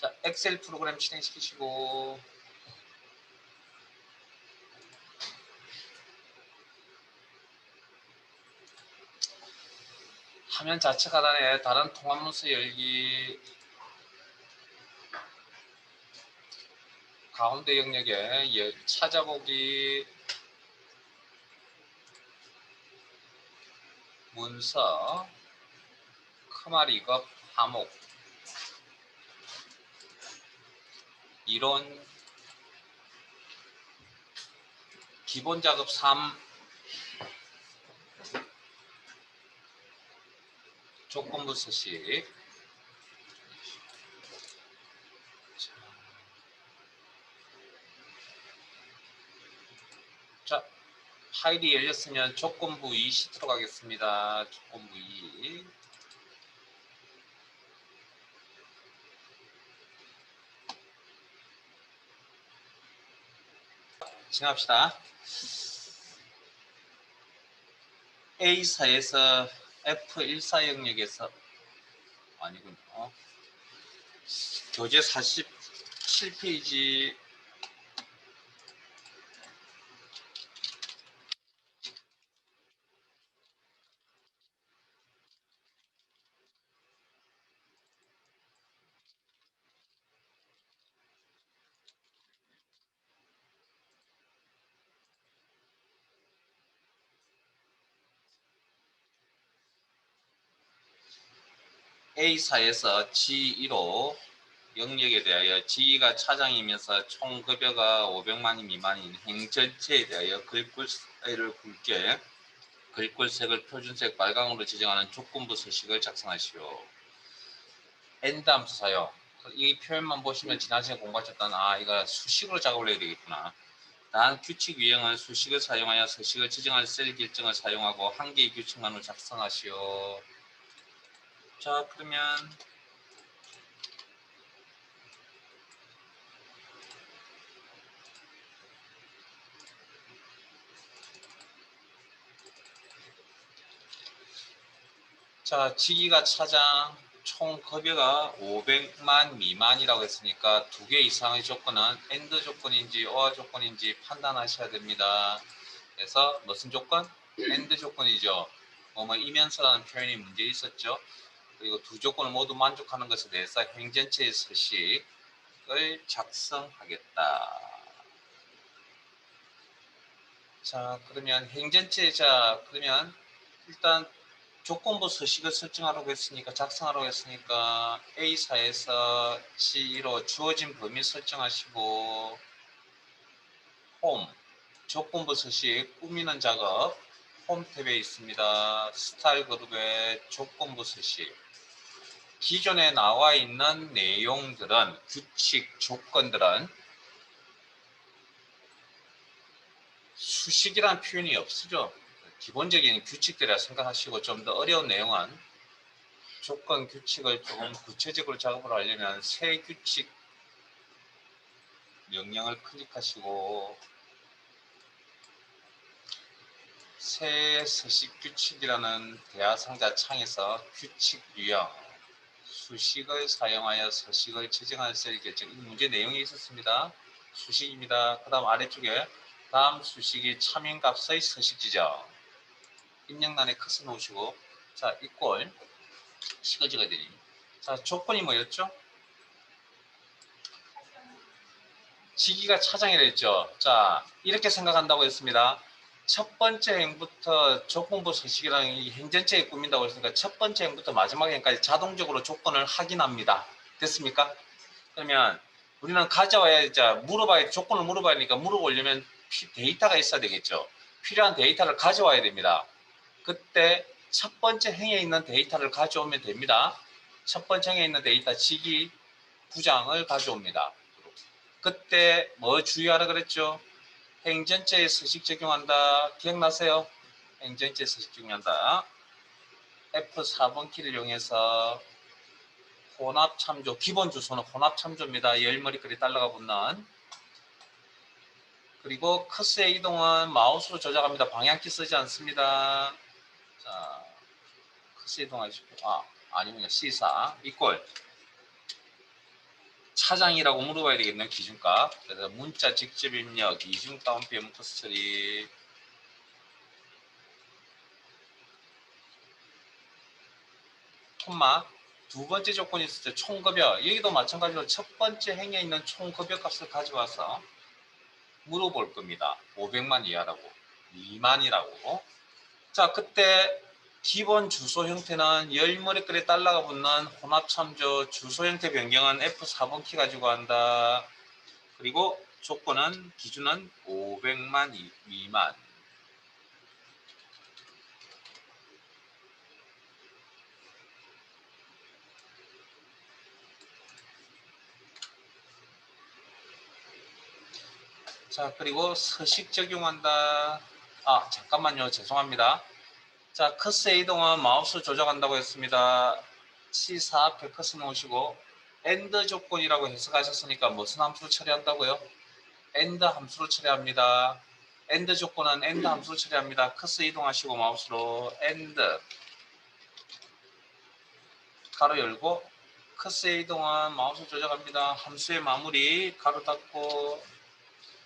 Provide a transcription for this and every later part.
자, 엑셀 프로그램 실행시키시고 화면 좌측 하단에 다른 통합 문서 열기 가운데 영역에 찾아보기 문서 크마리급 화목 이론 기본 작업 3 조건부 서식 자, 파일이 열렸으면 조건부 2 시트로 가겠습니다. 조건부 2 진행합시다. A사에서 F14 영역에서 아니군요. 교재 47페이지 A사에서 G1호 영역에 대하여 G가 차장이면서 총 급여가 500만원 미만인 행전체에 대하여 글꼴을 굵게 글꼴색을 표준색 빨강으로 지정하는 조건부 서식을 작성하시오. AND 함수 사용. 이 표현만 보시면 지난 시간에 공부하셨던 이거 수식으로 작업을 해야 되겠구나. 다음 규칙 유형은 수식을 사용하여 서식을 지정할 셀 결정을 사용하고 한 개의 규칙만으로 작성하시오. 자, 그러면 자, 지기가 차장 총 급여가 500만 미만이라고 했으니까 2개 이상의 조건은 AND 조건인지 OR 조건인지 판단하셔야 됩니다. 그래서 무슨 조건? AND 조건이죠. 이면서라는 표현이 문제 있었죠. 그리고 두 조건을 모두 만족하는 것에 대해서 행전체의 서식을 작성하겠다. 자, 그러면 그러면 일단 조건부 서식을 설정하라고 했으니까 작성하라고 했으니까 A사에서 G1로 주어진 범위 설정하시고 홈 조건부 서식 꾸미는 작업 홈 탭에 있습니다. 스타일 그룹의 조건부 서식 기존에 나와 있는 내용들은 규칙 조건들은 수식이라는 표현이 없으죠. 기본적인 규칙들이라 생각하시고 좀 더 어려운 내용은 조건 규칙을 조금 구체적으로 작업을 하려면 새 규칙 명령을 클릭하시고 새 서식 규칙이라는 대화상자 창에서 규칙 유형 수식을 사용하여 서식을 지정할 셀 결정 이 문제 내용이 있었습니다. 수식입니다. 그 다음 아래쪽에 다음 수식이 참인값의 서식 지정 입력란에 커서 놓으시고 자 이꼴 식을 찍어야 되니 자 조건이 뭐였죠? 지기가 차장이라 했죠. 자 이렇게 생각한다고 했습니다. 첫 번째 행부터 조건부 서식이라는 이 행전체에 꾸민다고 했으니까 첫 번째 행부터 마지막 행까지 자동적으로 조건을 확인합니다. 됐습니까? 그러면 우리는 가져와야 물어봐야 조건을 물어봐야 하니까 물어보려면 데이터가 있어야 되겠죠. 필요한 데이터를 가져와야 됩니다. 그때 첫 번째 행에 있는 데이터를 가져오면 됩니다. 첫 번째 행에 있는 데이터 지기 부장을 가져옵니다. 그때 뭐 주의하라 그랬죠? 행전체에 서식 적용한다. 기억나세요? 행전체 서식 적용한다. F4번 키를 이용해서 혼합 참조, 기본 주소는 혼합 참조입니다. 열머리글이 달러가 붙는. 그리고 커스의 이동은 마우스로 조작합니다. 방향키 쓰지 않습니다. 자, 커스 이동하시고, 아니군요. C4 이꼴 차장이라고 물어봐야 되겠네요. 기준값. 그래서 문자 직접 입력, 이중 따옴표 문커스 처리. 콤마. 두 번째 조건이 있을 때 총급여. 여기도 마찬가지로 첫 번째 행에 있는 총급여 값을 가져와서 물어볼 겁니다. 500만 이하라고. 미만이라고. 자, 그때 기본 주소 형태는 열머리글에 달러가 붙는 혼합참조 주소 형태 변경은 F4번 키 가지고 한다. 그리고 조건은 기준은 500만 미만. 자, 그리고 서식 적용한다. 아, 잠깐만요. 죄송합니다. 자, 커스의 이동은 마우스 조작한다고 했습니다. C4 앞에 커스 놓으시고 AND 조건이라고 해석하셨으니까 무슨 함수를 처리한다고요? AND 함수를 처리합니다. AND 조건은 AND 함수를 처리합니다. 커스 이동하시고 마우스로 AND 가로 열고 커스의 이동은 마우스 조작합니다. 함수의 마무리 가로 닫고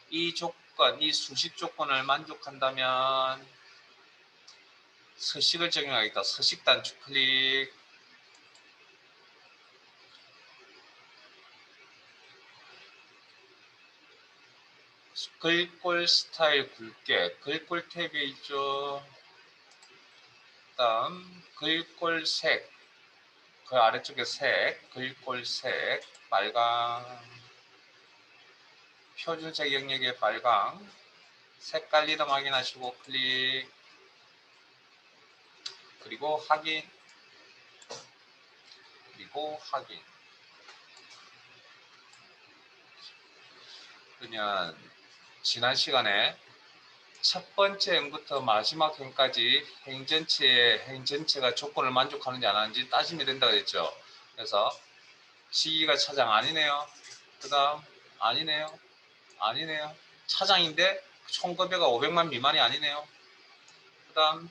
이 조건, 이 수식 조건을 만족한다면 서식을 적용하겠다. 서식 단축 클릭. 글꼴 스타일 굵게. 글꼴 탭에 있죠. 다음 글꼴 색. 그 아래쪽에 색. 글꼴 색. 빨강. 표준색 영역의 빨강. 색깔 이름 확인하시고 클릭. 그리고 확인. 그리고 확인. 그러면 지난 시간에 첫 번째 행부터 마지막 행까지 행전체가 조건을 만족하는지 안 하는지 따지면 된다고 했죠. 그래서 시기가 차장 아니네요. 그 다음 아니네요. 아니네요. 차장인데 총급여가 500만 미만이 아니네요. 그 다음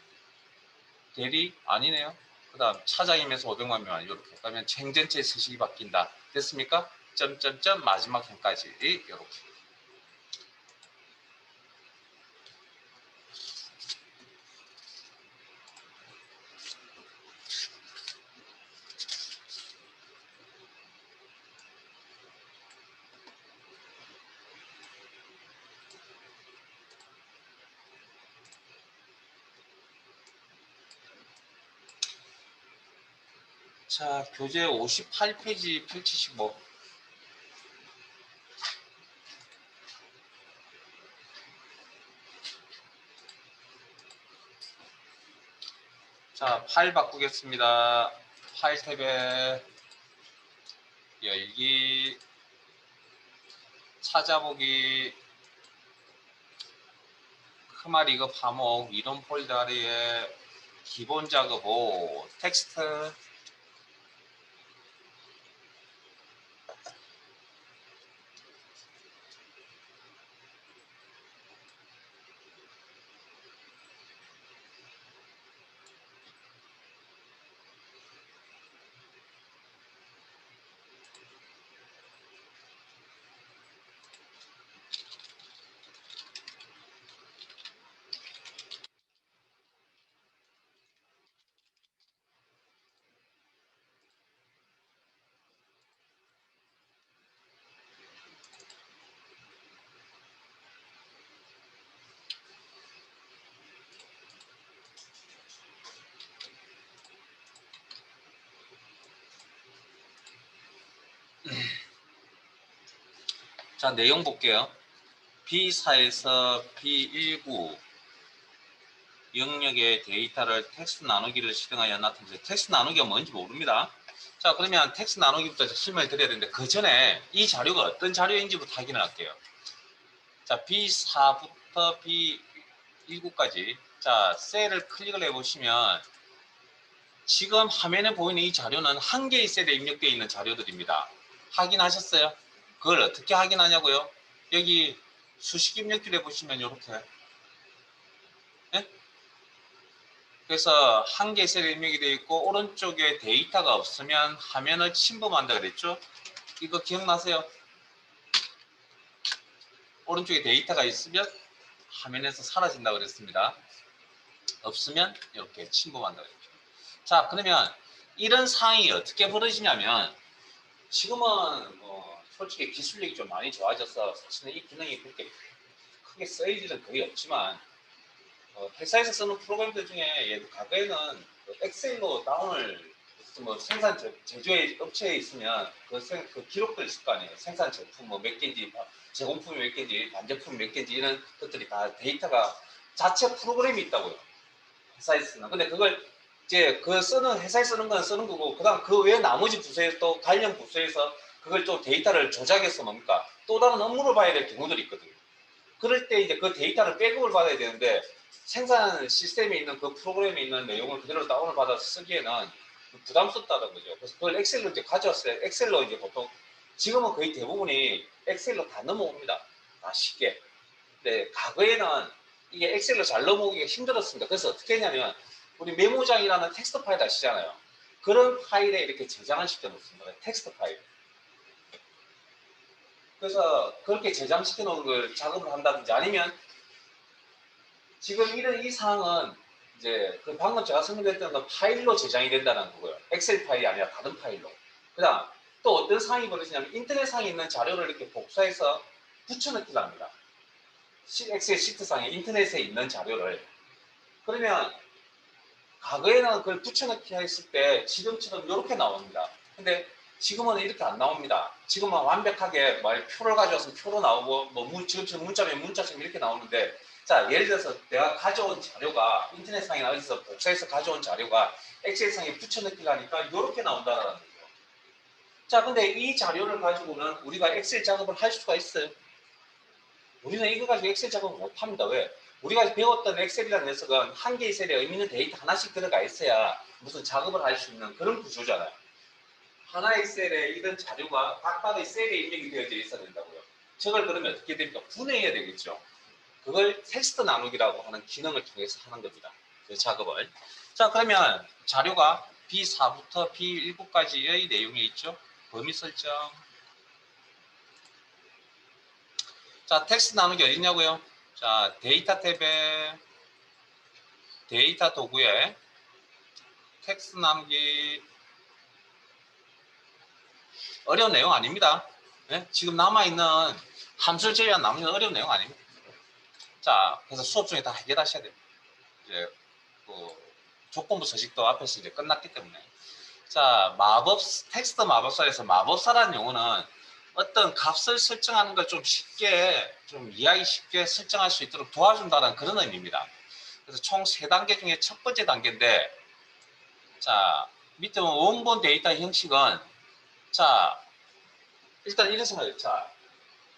대리 아니네요. 그 다음 차장이면서 500만 미만 이렇게. 그러면 행전체의 서식이 바뀐다. 됐습니까? 점점점 마지막 행까지 이렇게. 자, 교재 58페이지 펼치시고 자, 파일 바꾸겠습니다. 파일 탭에 열기, 찾아보기, 크마리그 과목, 이론 폴더 아래에 기본 작업 5, 텍스트, 자, 내용 볼게요. B4에서 B19 영역의 데이터를 텍스트 나누기를 실행하여 나타내서 텍스트 나누기가 뭔지 모릅니다. 자, 그러면 텍스트 나누기부터 설명을 드려야 되는데 그 전에 이 자료가 어떤 자료인지부터 확인을 할게요. 자, B4부터 B19까지 자, 셀을 클릭을 해보시면 지금 화면에 보이는 이 자료는 한 개의 셀에 입력되어 있는 자료들입니다. 확인하셨어요? 그걸 어떻게 확인하냐고요? 여기 수식 입력줄에 보시면 이렇게 네? 그래서 한 개의 셀에 입력이 되어 있고 오른쪽에 데이터가 없으면 화면을 침범한다 그랬죠? 이거 기억나세요? 오른쪽에 데이터가 있으면 화면에서 사라진다고 그랬습니다. 없으면 이렇게 침범한다고 그랬죠. 자, 그러면 이런 상황이 어떻게 벌어지냐면 지금은 솔직히 기술력이 좀 많이 좋아져서 사실은 이 기능이 그렇게 크게 쓰일 일은 거의 없지만 회사에서 쓰는 프로그램들 중에 과거에는 엑셀로 다운을 생산 제조의 업체에 있으면 그 기록들 있을 거 아니에요. 생산 제품 몇 개인지, 제공품이 몇 개인지, 반제품이 몇 개인지 이런 것들이 다 데이터가 자체 프로그램이 있다고요. 회사에 쓰는. 근데 그걸 이제 그 쓰는 회사에 쓰는 건 쓰는 거고, 그다음 그 외에 나머지 부서에 또 관련 부서에서 그걸 또 데이터를 조작해서 뭡니까? 또 다른 업무를 봐야 될 경우들이 있거든요. 그럴 때 이제 그 데이터를 백업을 받아야 되는데 생산 시스템에 있는 그 프로그램에 있는 내용을 그대로 다운을 받아서 쓰기에는 부담스럽다는 거죠. 그래서 그걸 엑셀로 이제 가져왔어요. 엑셀로 이제 보통 지금은 거의 대부분이 엑셀로 다 넘어옵니다. 다 쉽게. 근데 과거에는 이게 엑셀로 잘 넘어오기가 힘들었습니다. 그래서 어떻게 했냐면 우리 메모장이라는 텍스트 파일 아시잖아요. 그런 파일에 이렇게 저장을 시켜 놓습니다. 텍스트 파일. 그래서 그렇게 저장시켜 놓은 걸 작업을 한다든지 아니면 지금 이런 이 사항은 이제 그 방금 제가 설명드렸던 그 파일로 저장이 된다는 거고요. 엑셀 파일이 아니라 다른 파일로. 그다음 또 어떤 상황이 벌어지냐면 인터넷상에 있는 자료를 이렇게 복사해서 붙여넣기를 합니다. 엑셀 시트상에 인터넷에 있는 자료를. 그러면 과거에는 그걸 붙여넣기 했을 때 지금처럼 이렇게 나옵니다. 근데 지금은 이렇게 안 나옵니다. 지금은 완벽하게 표를 가져와서 표로 나오고 지금처럼 문자면 문자처럼 이렇게 나오는데 자 예를 들어서 내가 가져온 자료가 인터넷상이나 어디서 복사해서 가져온 자료가 엑셀상에 붙여넣기를 하니까 이렇게 나온다는 거죠. 자 근데 이 자료를 가지고는 우리가 엑셀 작업을 할 수가 있어요. 우리는 이거 가지고 엑셀 작업을 못합니다. 왜? 우리가 배웠던 엑셀이라는 녀석은 한 개의 셀에 의미 있는 데이터 하나씩 들어가 있어야 무슨 작업을 할 수 있는 그런 구조잖아요. 하나의 셀에 이런 자료가 각각의 셀에 입력이 되어져 있어야 된다고요. 저걸 그러면 어떻게 됩니까? 분해해야 되겠죠. 그걸 텍스트 나누기라고 하는 기능을 통해서 하는 겁니다. 그 작업을. 자 그러면 자료가 B4부터 B19까지의 내용이 있죠. 범위 설정. 자 텍스트 나누기 어디 있냐고요? 자 데이터 탭에 데이터 도구에 텍스트 나누기 어려운 내용 아닙니다. 네? 지금 남아있는 함수를 제외한 나머지는 어려운 내용 아닙니다. 자, 그래서 수업 중에 다 해결하셔야 됩니다. 이제 그 조건부 서식도 앞에서 이제 끝났기 때문에. 자, 텍스트 마법사에서 마법사라는 용어는 어떤 값을 설정하는 걸 좀 쉽게, 좀 이해하기 쉽게 설정할 수 있도록 도와준다는 그런 의미입니다. 그래서 총 3단계 중에 첫 번째 단계인데, 자, 밑에 원본 데이터 형식은, 자, 일단 이런 생각이에요. 자,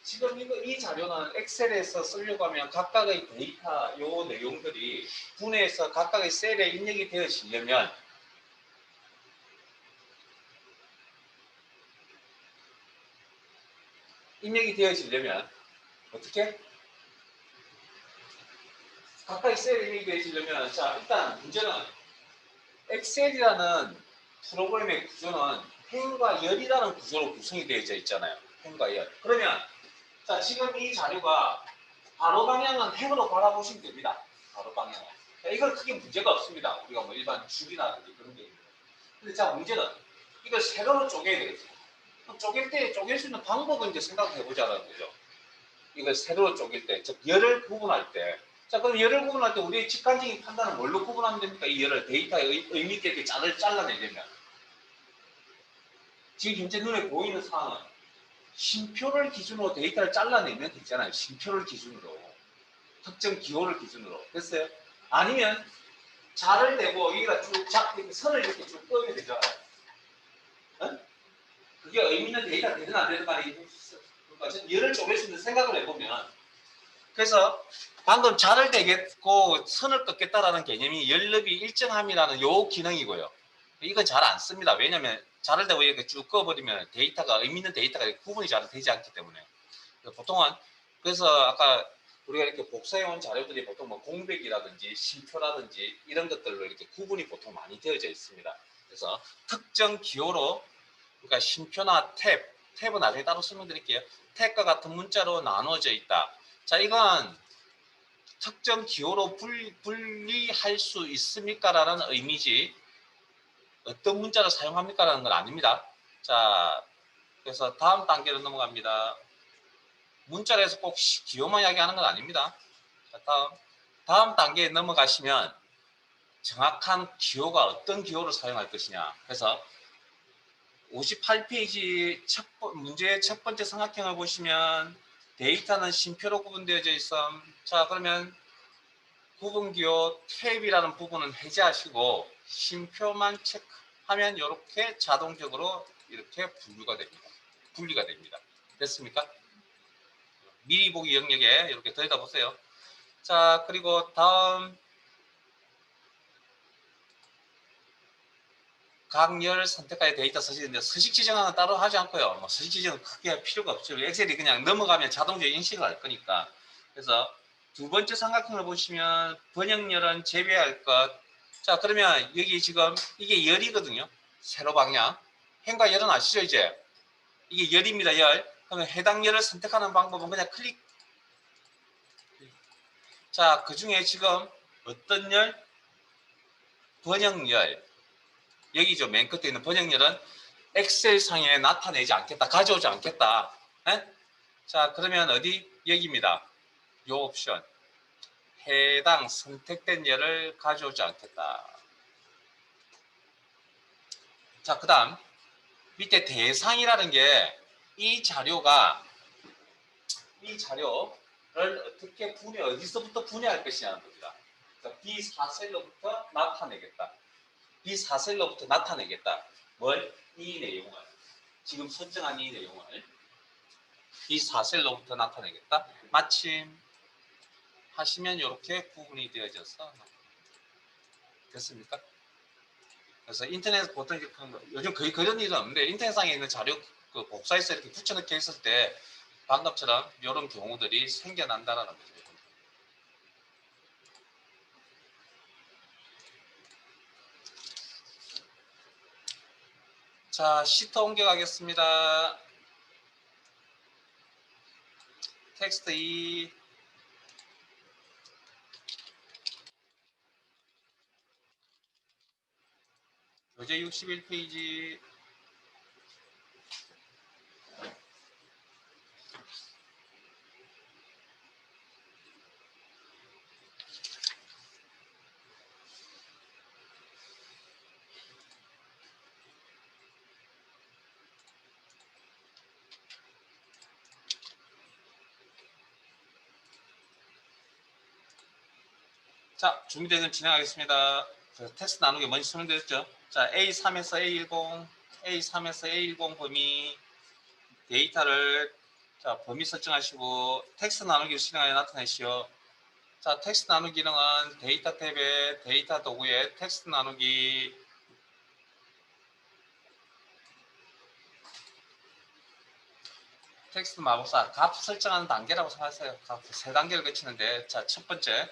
지금 이 자료는 엑셀에서 쓰려고 하면 각각의 데이터, 요 내용들이 분해해서 각각의 셀에 입력이 되어지려면 어떻게? 각각의 셀에 입력이 되어지려면 자, 일단 문제는 엑셀이라는 프로그램의 구조는 행과 열이라는 구조로 구성이 되어 있잖아요. 행과 열. 그러면 자, 지금 이 자료가 바로 방향은 행으로 바라보시면 됩니다. 바로 방향은. 이걸 크게 문제가 없습니다. 우리가 뭐 일반 줄이라든지 그런 게 있는데. 근데 자, 문제는 이걸 세로로 쪼개야 되겠죠. 그럼 쪼갤 때 쪼갤 수 있는 방법을 이제 생각해 보자는 거죠. 이걸 세로로 쪼갤 때, 즉 열을 구분할 때. 자, 그럼 열을 구분할 때 우리의 직관적인 판단은 뭘로 구분하면 됩니까? 이 열을 데이터의 의미 있게 잘라내려면. 지금 현재 눈에 보이는 상황은 쉼표를 기준으로 데이터를 잘라내면 되잖아요. 쉼표를 기준으로. 특정 기호를 기준으로. 됐어요? 아니면 자를 대고 여기가 쭉 선을 이렇게 쭉 끄면 되죠. 어? 그게 의미 있는 데이터가 되든 안 되든 간에 열을 쪼갤 수 있는 생각을 해보면 그래서 방금 자를 대겠고 선을 긋겠다라는 개념이 연립이 일정함이라는 요 기능이고요. 이건 잘 안 씁니다. 왜냐하면 자를 대고 이렇게 쭉 꺼버리면 데이터가 의미 있는 데이터가 구분이 잘 되지 않기 때문에 보통은 그래서 아까 우리가 이렇게 복사해온 자료들이 보통 뭐 공백이라든지 쉼표라든지 이런 것들로 이렇게 구분이 보통 많이 되어져 있습니다. 그래서 특정 기호로 그러니까 쉼표나 탭, 탭은 나중에 따로 설명드릴게요. 탭과 같은 문자로 나누어져 있다. 자, 이건 특정 기호로 분리할 수 있습니까? 라는 의미지 어떤 문자를 사용합니까? 라는 건 아닙니다. 자, 그래서 다음 단계로 넘어갑니다. 문자로 해서 꼭 기호만 이야기하는 건 아닙니다. 자, 다음 단계에 넘어가시면 정확한 기호가 어떤 기호를 사용할 것이냐. 그래서 58페이지 문제의 첫 번째 삼각형을 보시면 데이터는 쉼표로 구분되어져 있어. 자, 그러면 구분기호 탭이라는 부분은 해제하시고 쉼표만 체크하면 이렇게 자동적으로 이렇게 분리가 됩니다. 됐습니까? 미리 보기 영역에 이렇게 들여다보세요. 자, 그리고 다음 각열 선택하여 데이터 서식인데 서식 지정은 따로 하지 않고요. 뭐 서식 지정은 크게 할 필요가 없죠. 엑셀이 그냥 넘어가면 자동적으로 인식을 할 거니까. 그래서 두 번째 삼각형을 보시면 번역열은 제외할 것. 자, 그러면 여기 지금 이게 열이거든요. 세로 방향. 행과 열은 아시죠, 이제? 이게 열입니다, 열. 그러면 해당 열을 선택하는 방법은 그냥 클릭. 자, 그 중에 지금 어떤 열? 번역열. 여기죠. 맨 끝에 있는 번역열은 엑셀상에 나타내지 않겠다. 가져오지 않겠다. 에? 자, 그러면 어디? 여기입니다. 요 옵션. 해당 선택된 열을 가져오지 않겠다. 자, 그 다음 밑에 대상이라는 게 이 자료를 어떻게 어디서부터 분해할 것이냐는 겁니다. B4셀로부터 나타내겠다. B4셀로부터 나타내겠다. 뭘? 이 내용을. 지금 설정한 이 내용을 B4셀로부터 나타내겠다. 마침 하시면 이렇게 구분이 되어져서 됐습니까? 그래서 인터넷 보통 요즘 거의 그런 일은 없는데 인터넷상에 있는 자료 그 복사해서 이렇게 붙여넣기 했을 때 방금처럼 이런 경우들이 생겨난다는 거죠. 자, 시트 옮겨가겠습니다. 텍스트 2. 교재 61페이지. 자, 준비되면 진행하겠습니다. 텍스트 나누기 먼저 설명드렸죠. 자, A3에서 A10, A3에서 A10 범위 데이터를 자, 범위 설정하시고 텍스트 나누기를 실행하여 나타내시오. 자, 텍스트 나누기 기능은 데이터 탭에 데이터 도구에 텍스트 나누기 텍스트 마법사 값 설정하는 단계라고 생각하세요. 값 세 단계를 거치는데 자, 첫 번째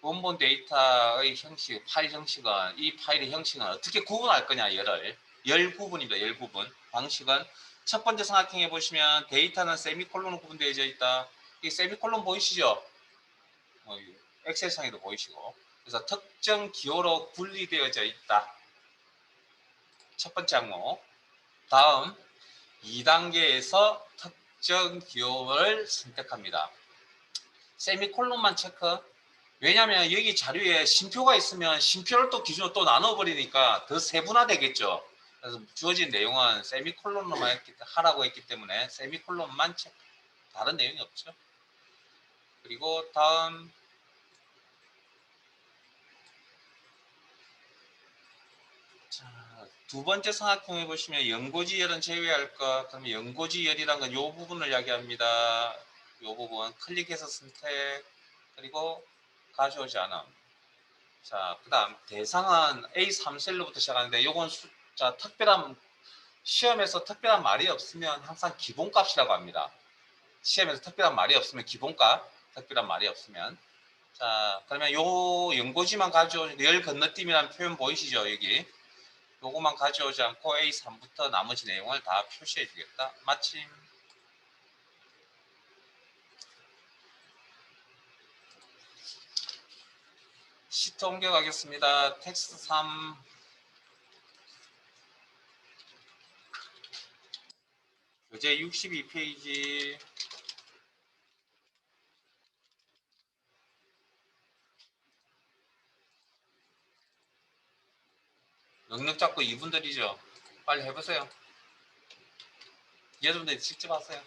원본 데이터의 형식, 파일 형식은 이 파일의 형식은 어떻게 구분할 거냐 열 구분입니다. 열 구분. 방식은 첫 번째 삼각형에 보시면 데이터는 세미콜론으로 구분되어져 있다. 이 세미콜론 보이시죠? 엑셀상에도 보이시고. 그래서 특정 기호로 분리되어져 있다. 첫 번째 항목. 다음 2단계에서 특정 기호를 선택합니다. 세미콜론만 체크. 왜냐하면 여기 자료에 쉼표가 있으면 쉼표를 또 기준으로 또 나눠버리니까 더 세분화되겠죠. 그래서 주어진 내용은 세미콜론만 하라고 했기 때문에 세미콜론만 체크. 다른 내용이 없죠. 그리고 다음 자, 두 번째 삼각형에 보시면 연고지열은 제외할 것. 그러면 연고지열이란 건 이 부분을 이야기합니다. 이 부분 클릭해서 선택 그리고 가져오지 않음. 자, 그 다음 대상은 A3셀로부터 시작하는데 요건 자, 특별한 시험에서 특별한 말이 없으면 항상 기본값이라고 합니다. 시험에서 특별한 말이 없으면 기본값, 특별한 말이 없으면 자, 그러면 요 연고지만 가져오는 열 건너뛰기라는 표현 보이시죠? 여기 요거만 가져오지 않고 A3부터 나머지 내용을 다 표시해 주겠다. 마침. 시트 옮겨가겠습니다. 텍스트 3. 교재 62페이지. 넉넉 잡고 2분들이죠. 빨리 해보세요. 여러분들이 직접 하세요.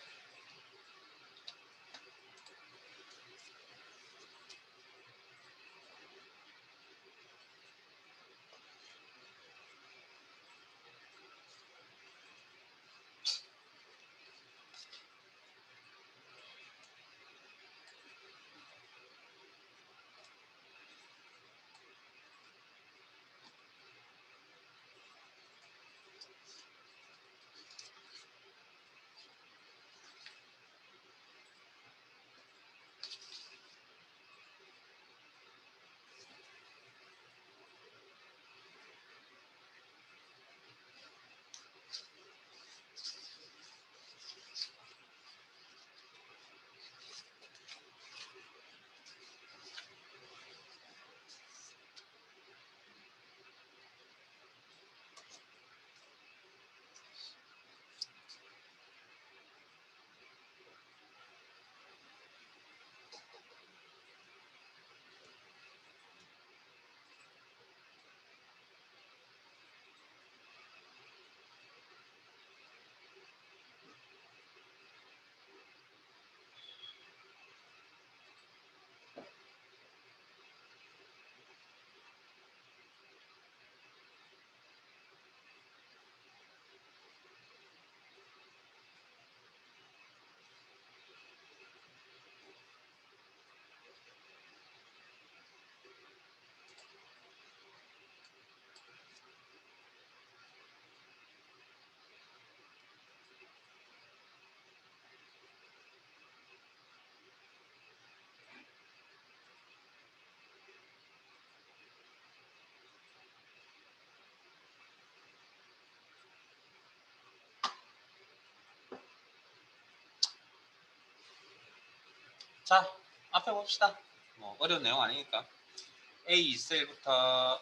자, 앞에 봅시다. 뭐 어려운 내용 아니니까. A2셀부터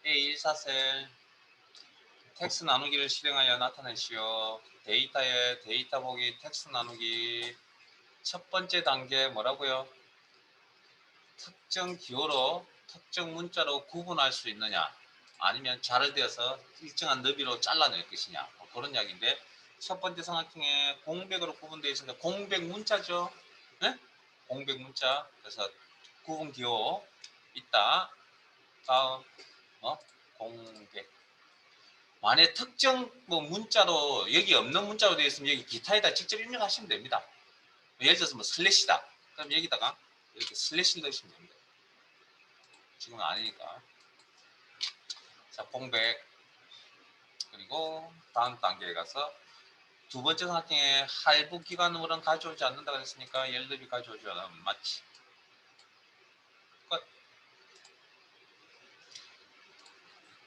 A14셀 텍스트 나누기를 실행하여 나타내시오. 데이터에 데이터 보기 텍스트 나누기. 첫 번째 단계 뭐라고요? 특정 기호로 특정 문자로 구분할 수 있느냐, 아니면 자르되어서 일정한 너비로 잘라낼 것이냐, 뭐 그런 이야기인데, 첫 번째 삼각형에 공백으로 구분되어 있으니까 공백 문자죠. 네? 공백 문자. 그래서 구분 기호 있다. 다음 공백. 만약 특정 뭐 문자로, 여기 없는 문자로 되어 있으면 여기 기타에다 직접 입력하시면 됩니다. 예를 들어서 뭐 슬래시다. 그럼 여기다가 이렇게 슬래시를 넣으시면 됩니다. 지금은 아니니까. 자, 공백. 그리고 다음 단계에 가서 두 번째 삼각형에 할부 기간으로는 가져오지 않는다고 했으니까 연립이 가져오지 않으면 맞지. 끝.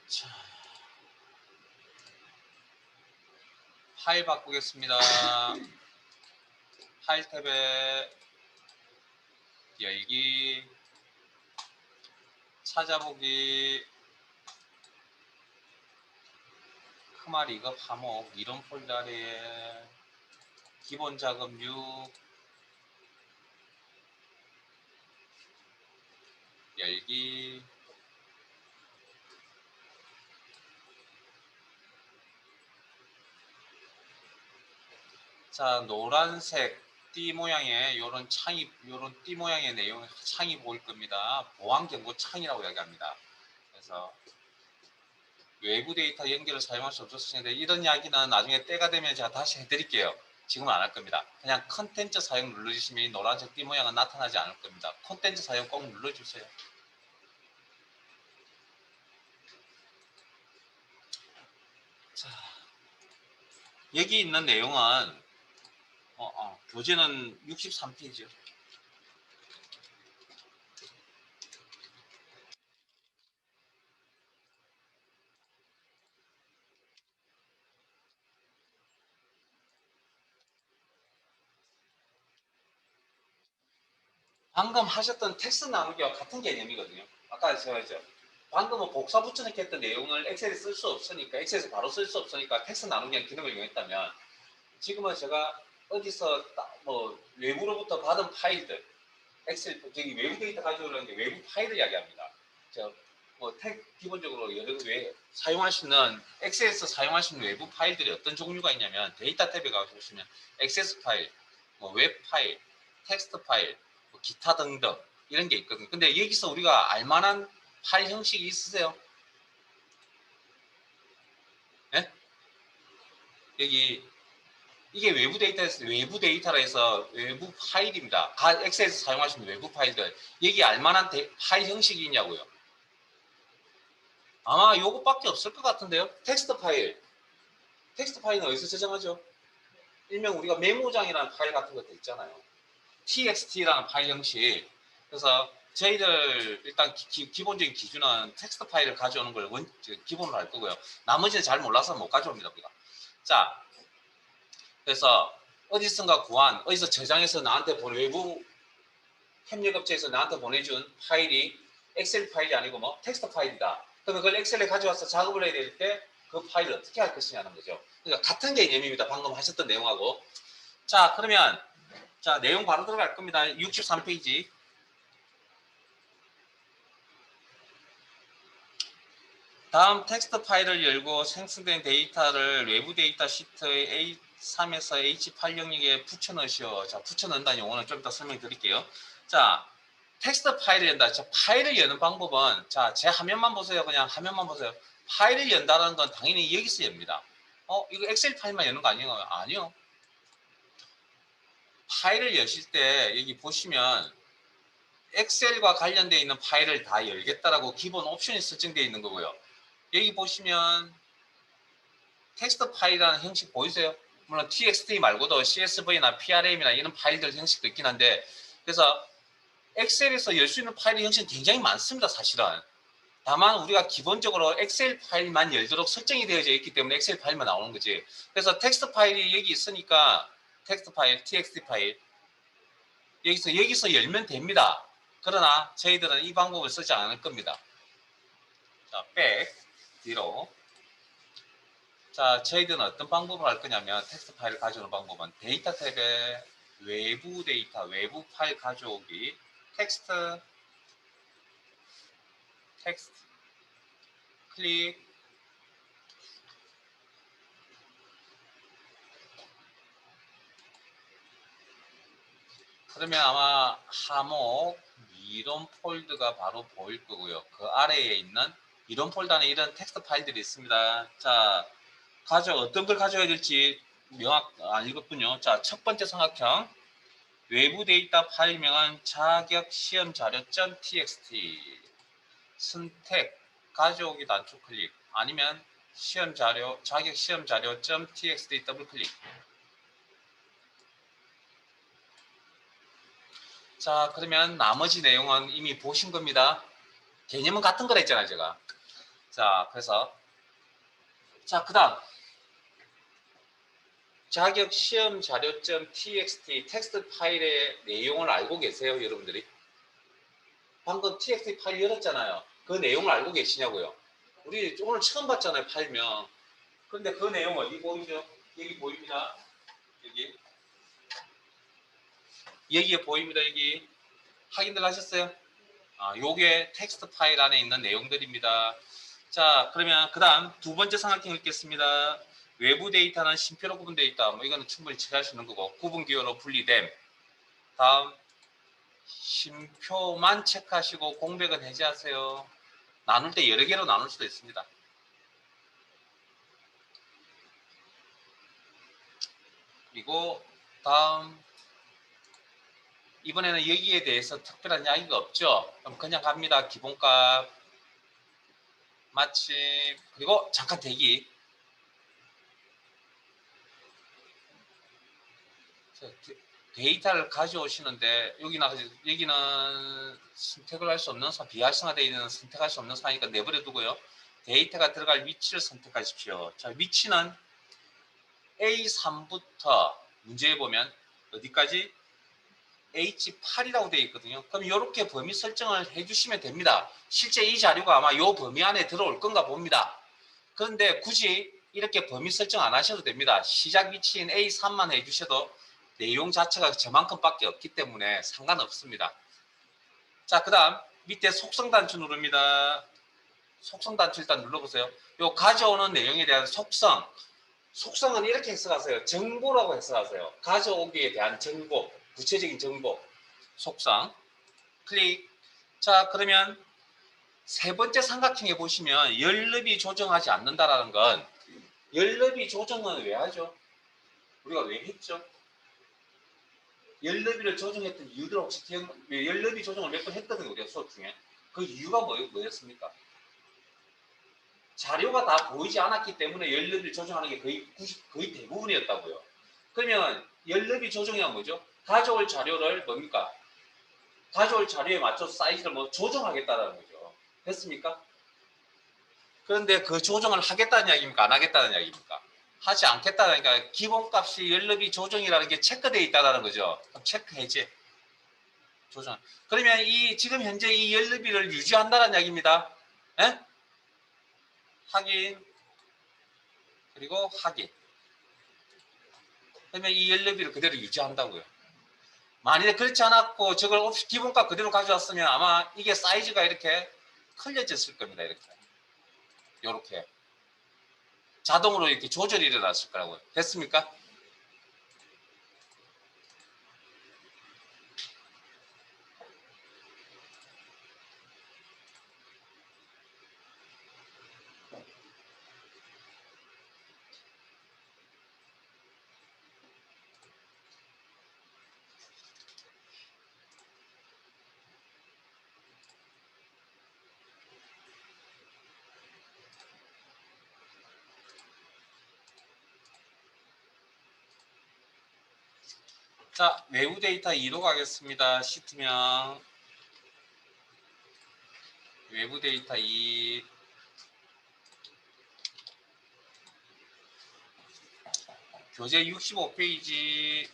자, 파일 바꾸겠습니다. 파일 탭에 열기, 찾아보기, 크마 리급 화목, 이런 폴더에 기본 작업 6, 열기. 자, 노란색 띠 모양의 요런 창이, 요런 띠 모양의 내용 창이 보일 겁니다. 보안 경고 창이라고 이야기합니다. 그래서 외부 데이터 연결을 사용할 수 없었는데, 이런 이야기는 나중에 때가 되면 제가 다시 해드릴게요. 지금은 안 할 겁니다. 그냥 컨텐츠 사용 눌러주시면 이 노란색 띠 모양은 나타나지 않을 겁니다. 컨텐츠 사용 꼭 눌러주세요. 자, 여기 있는 내용은 교재는 63페이지요. 방금 하셨던 텍스트 나누기와 같은 개념이거든요. 아까 제가 했죠. 방금은 복사 붙여넣기 했던 내용을 엑셀에 쓸 수 없으니까, 엑셀에서 바로 쓸 수 없으니까 텍스트 나누기 기능을 이용했다면, 지금은 제가 어디서 뭐 외부로부터 받은 파일들, 엑셀 저기 외부 데이터 가져오는 게 외부 파일을 이야기합니다. 뭐 기본적으로 여러 사용할 수 있는 엑셀에서 사용할 수 있는 외부 파일들이 어떤 종류가 있냐면 데이터 탭에 가보시면 액세스 파일, 뭐 웹 파일, 텍스트 파일, 뭐 기타 등등 이런 게 있거든요. 근데 여기서 우리가 알만한 파일 형식이 있으세요? 네? 여기 이게 외부 데이터라 해서 외부 파일입니다. 엑셀에서 사용할 수 있는 외부 파일들. 여기 알만한 파일 형식이 있냐고요. 아마 요것밖에 없을 것 같은데요. 텍스트 파일. 텍스트 파일은 어디서 저장하죠? 일명 우리가 메모장이라는 파일 같은 것도 있잖아요. txt라는 파일 형식. 그래서 저희들 일단 기본적인 기준은 텍스트 파일을 가져오는 걸 기본으로 할 거고요. 나머지는 잘 몰라서 못 가져옵니다. 우리가. 자, 그래서 어디선가 구한, 어디서 저장해서 나한테 외부 협력업체에서 나한테 보내준 파일이 엑셀 파일이 아니고 뭐 텍스트 파일이다. 그러면 그걸 엑셀에 가져와서 작업을 해야 될 때 그 파일을 어떻게 할 것이냐는 거죠. 그러니까 같은 개념입니다. 방금 하셨던 내용하고. 자, 그러면 자, 내용 바로 들어갈 겁니다. 63페이지. 다음 텍스트 파일을 열고 생성된 데이터를 외부 데이터 시트의 A3에서 H806에 붙여 넣으시오. 자, 붙여 넣는다는 용어는 좀 이따 설명드릴게요. 자, 텍스트 파일을 연다. 자, 파일을 여는 방법은 자, 제 화면만 보세요. 그냥 화면만 보세요. 파일을 연다는 건 당연히 여기서 엽니다. 이거 엑셀 파일만 여는 거 아니에요? 아니요. 파일을 여실 때 여기 보시면 엑셀과 관련되어 있는 파일을 다 열겠다라고 기본 옵션이 설정되어 있는 거고요. 여기 보시면 텍스트 파일이라는 형식 보이세요? 물론 txt 말고도 csv나 prm이나 이런 파일들 형식도 있긴 한데, 그래서 엑셀에서 열 수 있는 파일의 형식은 굉장히 많습니다. 사실은. 다만 우리가 기본적으로 엑셀 파일만 열도록 설정이 되어져 있기 때문에 엑셀 파일만 나오는 거지. 그래서 텍스트 파일이 여기 있으니까 텍스트 파일, txt 파일 여기서 열면 됩니다. 그러나 저희들은 이 방법을 쓰지 않을 겁니다. 자, 백 뒤로. 자, 저희들은 어떤 방법을 할 거냐면 텍스트 파일을 가져오는 방법은 데이터 탭에 외부 데이터, 외부 파일 가져오기, 텍스트 클릭. 그러면 아마 하목 이론 폴드가 바로 보일 거고요. 그 아래에 있는 이론 폴더 안에 이런 텍스트 파일들이 있습니다. 자, 어떤 걸 가져야 될지 읽었군요. 자, 첫 번째 삼각형 외부 데이터 파일명은 자격 시험 자료.txt 선택 가져오기 단축 클릭 아니면 자격 시험 자료.txt 더블 클릭. 자, 그러면 나머지 내용은 이미 보신 겁니다. 개념은 같은 거라 했잖아요, 제가. 자, 그래서 자, 그다음 자격 시험 자료.txt 텍스트 파일의 내용을 알고 계세요, 여러분들이? 방금 txt 파일 열었잖아요. 그 내용을 알고 계시냐고요? 우리 오늘 처음 봤잖아요, 파일명. 그런데 그 내용 어디 보이죠? 여기 보입니다. 여기에 보입니다. 여기 확인들 하셨어요? 요게 텍스트 파일 안에 있는 내용들입니다. 자, 그러면 그 다음 두 번째 삼각형 읽겠습니다. 외부 데이터는 심표로 구분되어 있다. 뭐 이거는 충분히 체크할 수 있는 거고 구분 기호로 분리됨. 다음 심표만 체크하시고 공백은 해제하세요. 나눌 때 여러 개로 나눌 수도 있습니다. 그리고 다음 이번에는 여기에 대해서 특별한 이야기가 없죠. 그럼 그냥 갑니다. 기본값 마침 그리고 잠깐 대기. 데이터를 가져오시는데 여기는 선택을 할 수 없는 비활성화되어 있는 선택할 수 없는 상황이니까 내버려 두고요. 데이터가 들어갈 위치를 선택하십시오. 자, 위치는 A3부터 문제에 보면 어디까지? H8이라고 되어 있거든요. 그럼 이렇게 범위 설정을 해주시면 됩니다. 실제 이 자료가 아마 이 범위 안에 들어올 건가 봅니다. 그런데 굳이 이렇게 범위 설정 안 하셔도 됩니다. 시작 위치인 A3만 해주셔도 내용 자체가 저만큼밖에 없기 때문에 상관없습니다. 자, 그 다음 밑에 속성 단추 누릅니다. 속성 단추 일단 눌러보세요. 요 가져오는 내용에 대한 속성. 속성은 이렇게 해석하세요. 정보라고 해석하세요. 가져오기에 대한 정보, 구체적인 정보, 속성. 클릭. 자, 그러면 세 번째 삼각형에 보시면 열너비 조정하지 않는다라는 건 열너비 조정은 왜 하죠? 우리가 왜 했죠? 열너비를 조정했던 이유들 혹시 열너비 조정을 몇 번 했거든요. 우리가 수업 중에. 그 이유가 뭐였습니까? 자료가 다 보이지 않았기 때문에 열너비를 조정하는 게 거의 대부분이었다고요. 그러면 열너비 조정이란 뭐죠? 가져올 자료를 뭡니까? 가져올 자료에 맞춰서 사이즈를 뭐 조정하겠다는 거죠. 됐습니까? 그런데 그 조정을 하겠다는 이야기입니까? 안 하겠다는 이야기입니까? 하지 않겠다니까 기본값이 열너비 조정이라는 게 체크되어 있다는 거죠. 그럼 체크 해제. 조정. 그러면 지금 현재 이 열너비를 유지한다는 이야기입니다. 에? 확인. 그리고 확인. 그러면 이 열너비를 그대로 유지한다고요. 만일에 그렇지 않았고 저걸 없이 기본값 그대로 가져왔으면 아마 이게 사이즈가 이렇게 클려졌을 겁니다. 이렇게 자동으로 이렇게 조절이 일어났을 거라고요. 됐습니까? 자, 외부 데이터 2로 가겠습니다. 시트명 외부 데이터 2 교재 65페이지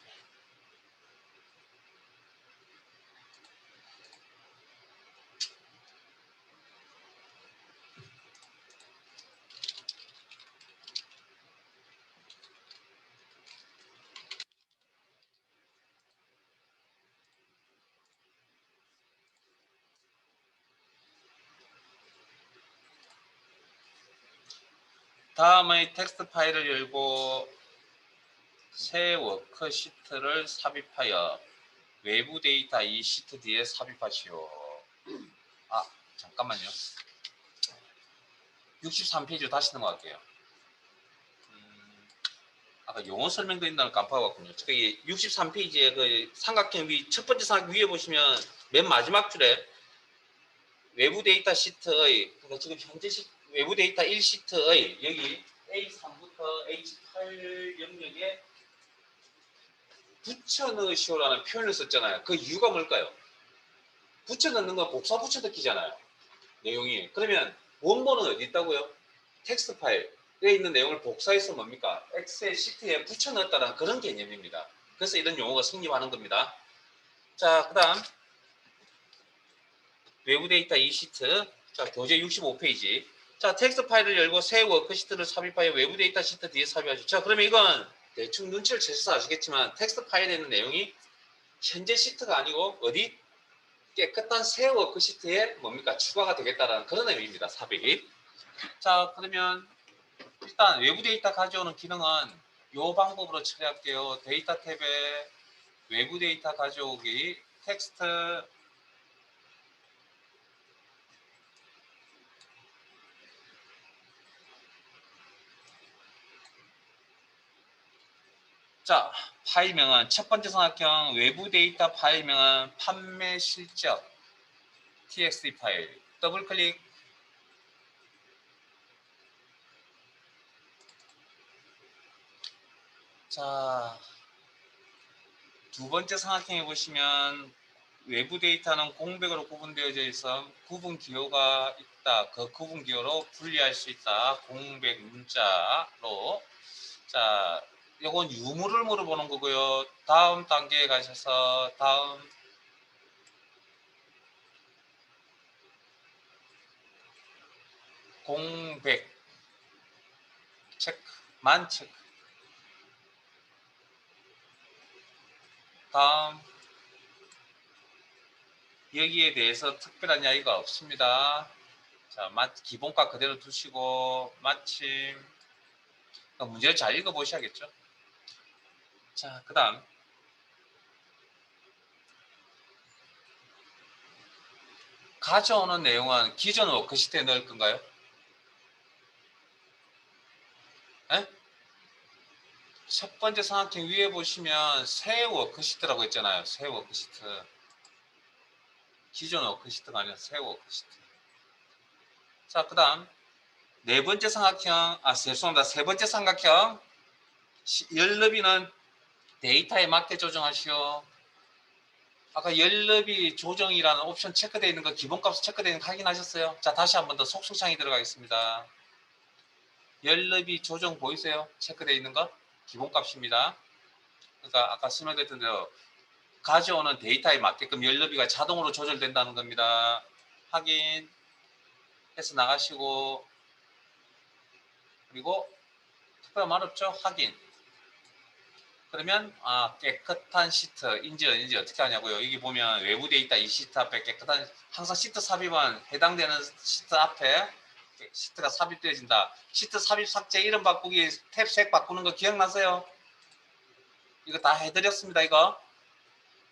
다음의 텍스트 파일을 열고 새 워크시트를 삽입하여 외부 데이터 이 시트 뒤에 삽입하시오. 아, 잠깐만요. 63페이지로 다시 넘어갈게요. 아까 용어 설명도 있다는 걸 깜빡했군요. 63페이지에 그 삼각형 첫 번째 삼각형 위에 보시면 맨 마지막 줄에 외부 데이터 시트의, 그러니까 지금 현재 외부 데이터 1시트의 여기 A3부터 H8 영역에 붙여 넣으시오라는 표현을 썼잖아요. 그 이유가 뭘까요? 붙여 넣는 건 복사 붙여 넣기잖아요. 내용이. 그러면 원본은 어디 있다고요? 텍스트 파일에 있는 내용을 복사해서 뭡니까? 엑셀 시트에 붙여 넣었다는 그런 개념입니다. 그래서 이런 용어가 성립하는 겁니다. 자, 그 다음 외부 데이터 이 시트. 자, 교재 65페이지. 자, 텍스트 파일을 열고 새 워크시트를 삽입하여 외부 데이터 시트 뒤에 삽입하시죠. 자, 그러면 이건 대충 눈치를 채셔서 아시겠지만 텍스트 파일에 있는 내용이 현재 시트가 아니고 어디? 깨끗한 새 워크시트에 뭡니까? 추가가 되겠다라는 그런 의미입니다. 삽입이. 자, 그러면 일단 외부 데이터 가져오는 기능은 이 방법으로 처리할게요. 데이터 탭에 외부 데이터 가져오기, 텍스트, 자, 파일명은 첫 번째 삼각형 외부 데이터 파일명은 판매 실적 txt 파일. 더블 클릭. 자, 두 번째 삼각형에 보시면 외부 데이터는 공백으로 구분되어져 있어 구분 기호가 있다. 그 구분 기호로 분리할 수 있다. 공백 문자로. 자, 요건 유무를 물어보는 거고요. 다음 단계에 가셔서 다음 공백 체크 만 체크 다음 여기에 대해서 특별한 이야기가 없습니다. 자, 기본가 그대로 두시고 마침 문제를 잘 읽어보셔야겠죠. 자, 그 다음 가져오는 내용은 기존 워크시트에 넣을 건가요? 에? 첫 번째 삼각형 위에 보시면 새 워크시트라고 했잖아요. 새 워크시트. 기존 워크시트가 아니라 새 워크시트. 자, 그 다음 네 번째 삼각형, 죄송합니다. 세 번째 삼각형 열너비는 데이터에 맞게 조정하시오. 아까 열너비 조정이라는 옵션 체크되어 있는 거 기본값 체크되어 있는 거 확인하셨어요? 자, 다시 한 번 더 속수창이 들어가겠습니다. 열너비 조정 보이세요? 체크되어 있는 거 기본값입니다. 그러니까 아까 설명드렸던 대로 가져오는 데이터에 맞게끔 열너비가 자동으로 조절된다는 겁니다. 확인해서 나가시고 그리고 특별한 말 없죠? 확인. 그러면 깨끗한 시트인지 어떻게 하냐고요. 여기 보면 외부 데이터 이 시트 앞에 깨끗한 항상 시트 삽입은 해당되는 시트 앞에 시트가 삽입되어진다. 시트 삽입 삭제 이름 바꾸기 탭 색 바꾸는 거 기억나세요? 이거 다 해드렸습니다. 이거.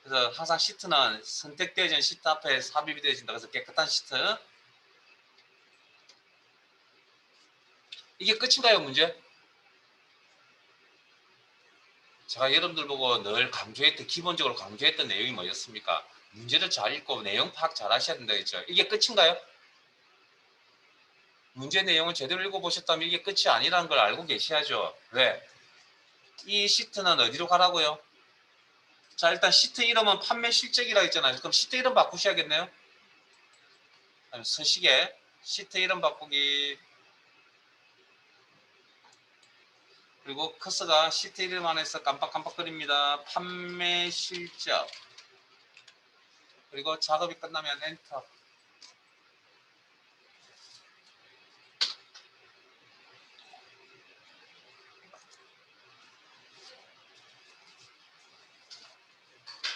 그래서 항상 시트는 선택되어진 시트 앞에 삽입이 되어진다. 그래서 깨끗한 시트. 이게 끝인가요, 문제? 제가 여러분들 보고 늘 기본적으로 강조했던 내용이 뭐였습니까? 문제를 잘 읽고 내용 파악 잘 하셔야 된다 했죠. 이게 끝인가요? 문제 내용을 제대로 읽어보셨다면 이게 끝이 아니라는 걸 알고 계셔야죠. 왜? 이 시트는 어디로 가라고요? 자, 일단 시트 이름은 판매 실적이라고 했잖아요. 그럼 시트 이름 바꾸셔야겠네요. 서식에 시트 이름 바꾸기 그리고 커서가 시트 이름 안에서 깜빡깜빡거립니다. 판매 실적 그리고 작업이 끝나면 엔터.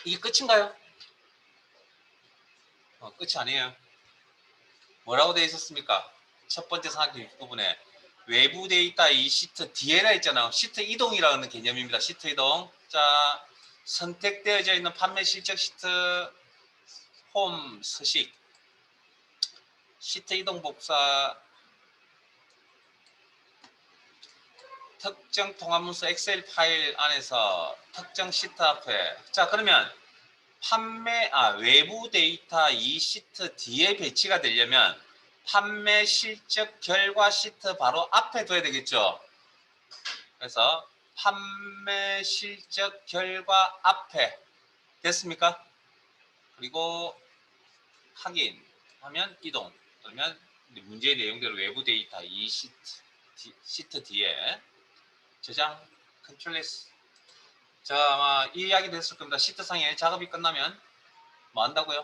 이게 끝인가요? 끝이 아니에요. 뭐라고 되어 있었습니까? 첫 번째 삼각형 부분에 외부 데이터 이 시트 뒤에라 있잖아요. 시트 이동이라는 개념입니다. 시트 이동. 자, 선택되어져 있는 판매 실적 시트 홈 서식 시트 이동 복사 특정 통합문서 엑셀 파일 안에서 특정 시트 앞에 자 그러면 외부 데이터 이 시트 뒤에 배치가 되려면 판매 실적 결과 시트 바로 앞에 둬야 되겠죠. 그래서 판매 실적 결과 앞에 됐습니까? 그리고 확인하면 이동 그러면 문제의 내용대로 외부 데이터 이 시트 뒤에 저장 컨트롤 S 자 아마 이 이야기 됐을 겁니다. 시트상에 작업이 끝나면 뭐 한다고요?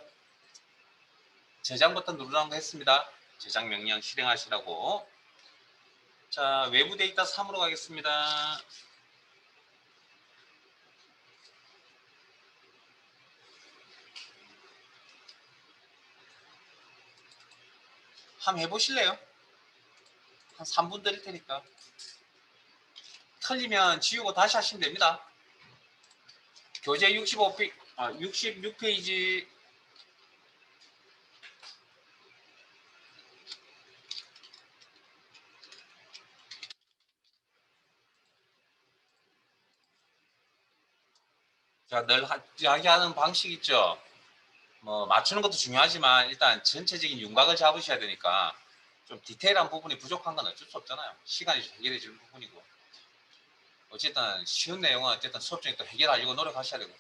저장 버튼 누르라는 거 했습니다. 저장 명령 실행하시라고. 자, 외부 데이터 3으로 가겠습니다. 한번 해보실래요? 한 3분 드릴 테니까. 틀리면 지우고 다시 하시면 됩니다. 교재 66페이지 자, 늘 이야기하는 방식 있죠. 뭐 맞추는 것도 중요하지만 일단 전체적인 윤곽을 잡으셔야 되니까 좀 디테일한 부분이 부족한 건 어쩔 수 없잖아요. 시간이 해결해 주는 부분이고. 어쨌든 쉬운 내용은 어쨌든 수업 중에 또 해결하려고 노력하셔야 되고.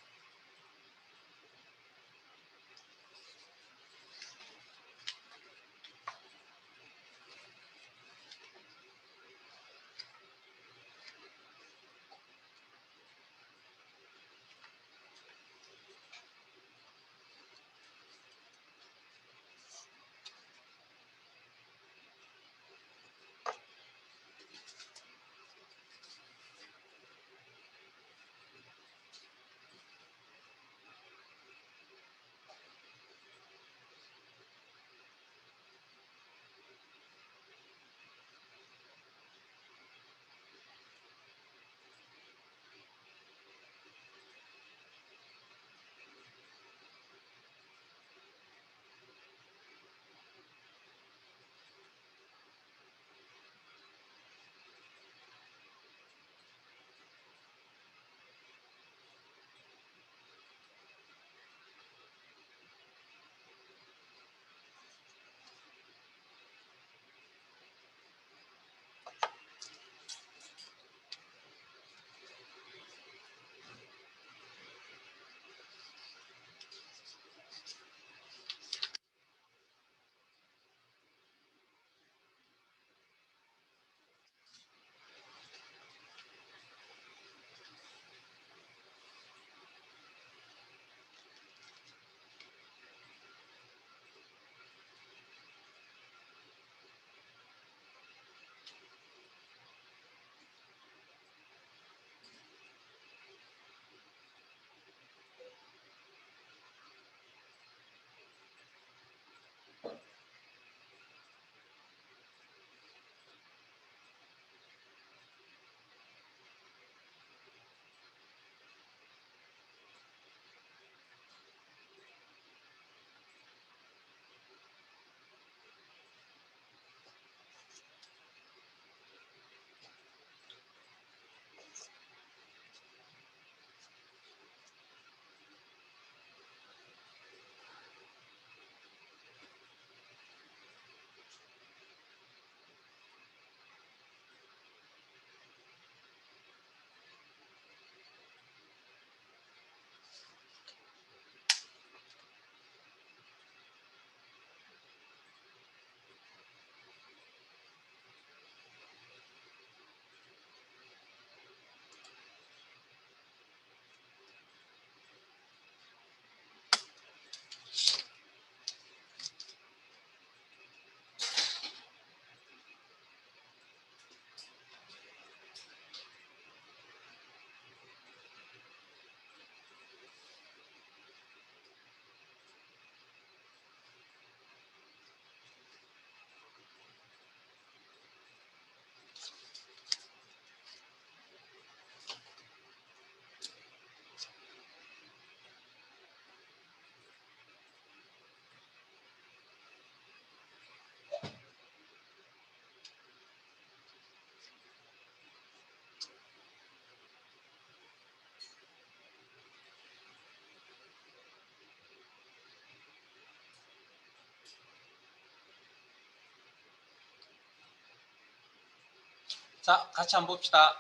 자, 같이 한번 봅시다.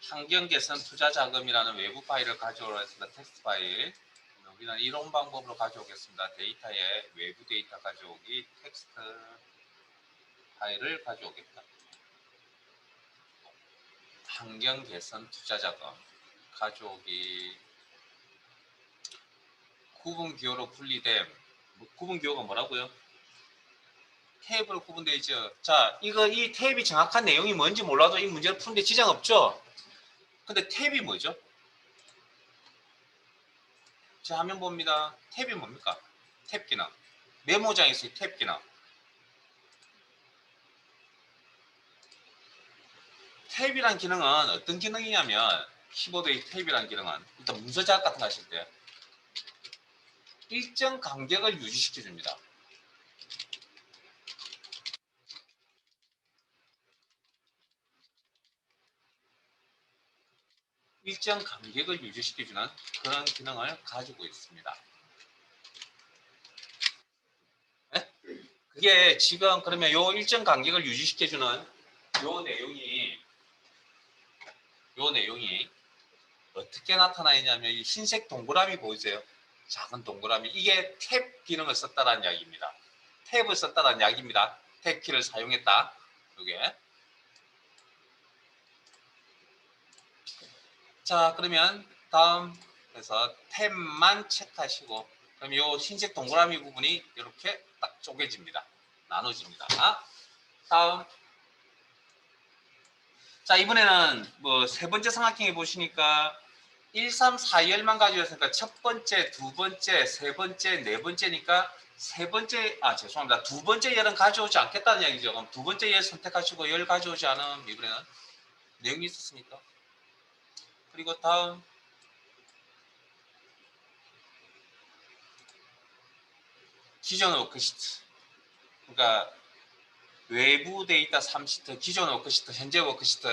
환경 개선 투자 자금이라는 외부 파일을 가져오라 했습니다. 텍스트 파일. 우리는 이런 방법으로 가져오겠습니다. 데이터에 외부 데이터 가져오기, 텍스트 파일을 가져오겠다. 환경 개선 투자 자금 가져오기. 구분 기호로 분리됨. 구분 기호가 뭐라고요? 탭으로 구분되어 있죠. 자, 이 탭이 정확한 내용이 뭔지 몰라도 이 문제를 푸는데 지장 없죠? 근데 탭이 뭐죠? 제 화면 봅니다. 탭이 뭡니까? 탭 기능. 메모장에서 탭 기능. 탭이란 기능은 어떤 기능이냐면 키보드의 탭이란 기능은 일단 문서 작업 같은 거 하실 때 일정 간격을 유지시켜 줍니다. 일정 간격을 유지시켜 주는 그런 기능을 가지고 있습니다. 네? 그게 지금 그러면 요 일정 간격을 유지시켜 주는 요 내용이 어떻게 나타나 있냐면 이 흰색 동그라미 보이세요? 작은 동그라미. 이게 탭 기능을 썼다는 이야기입니다. 탭을 썼다는 이야기입니다. 탭 키를 사용했다. 이게. 자, 그러면 다음 해서 탭만 체크하시고 그럼 이 흰색 동그라미 부분이 이렇게 딱 쪼개집니다. 나눠집니다. 다음. 자, 이번에는 뭐 세 번째 삼각형에 보시니까 1, 3, 4열만 가지고 있으니까 첫 번째, 두 번째, 세 번째, 네 번째니까 세 번째, 죄송합니다. 두 번째 열은 가져오지 않겠다는 이야기죠. 그럼 두 번째 열 선택하시고 열 가져오지 않으면 이번에는 내용이 있었습니까? 그리고 다음. 기존 워크시트. 그러니까 외부 데이터 3시트, 기존 워크시트, 현재 워크시트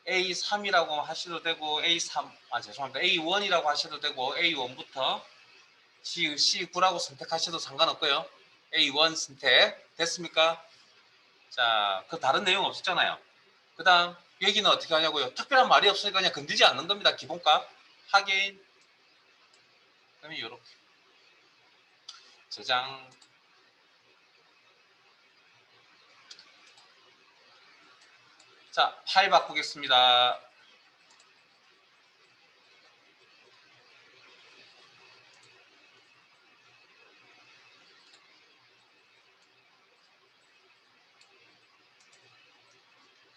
A3이라고 하셔도 되고 죄송합니다. A1이라고 하셔도 되고 A1부터 C9라고 선택하셔도 상관없고요. A1 선택 됐습니까? 자, 그 다른 내용 없었잖아요. 그 다음 여기는 어떻게 하냐고요? 특별한 말이 없으니까 그냥 건들지 않는 겁니다. 기본값 확인. 그러면 이렇게 저장. 자, 파일 바꾸겠습니다.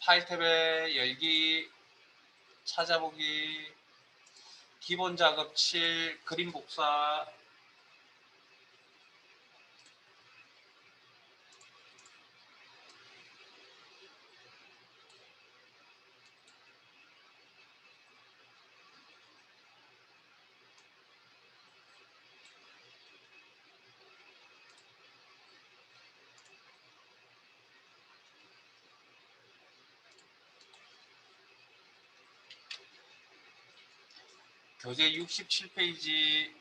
파일 탭에 열기, 찾아보기, 기본 작업 7, 그림 복사. 교재 67페이지.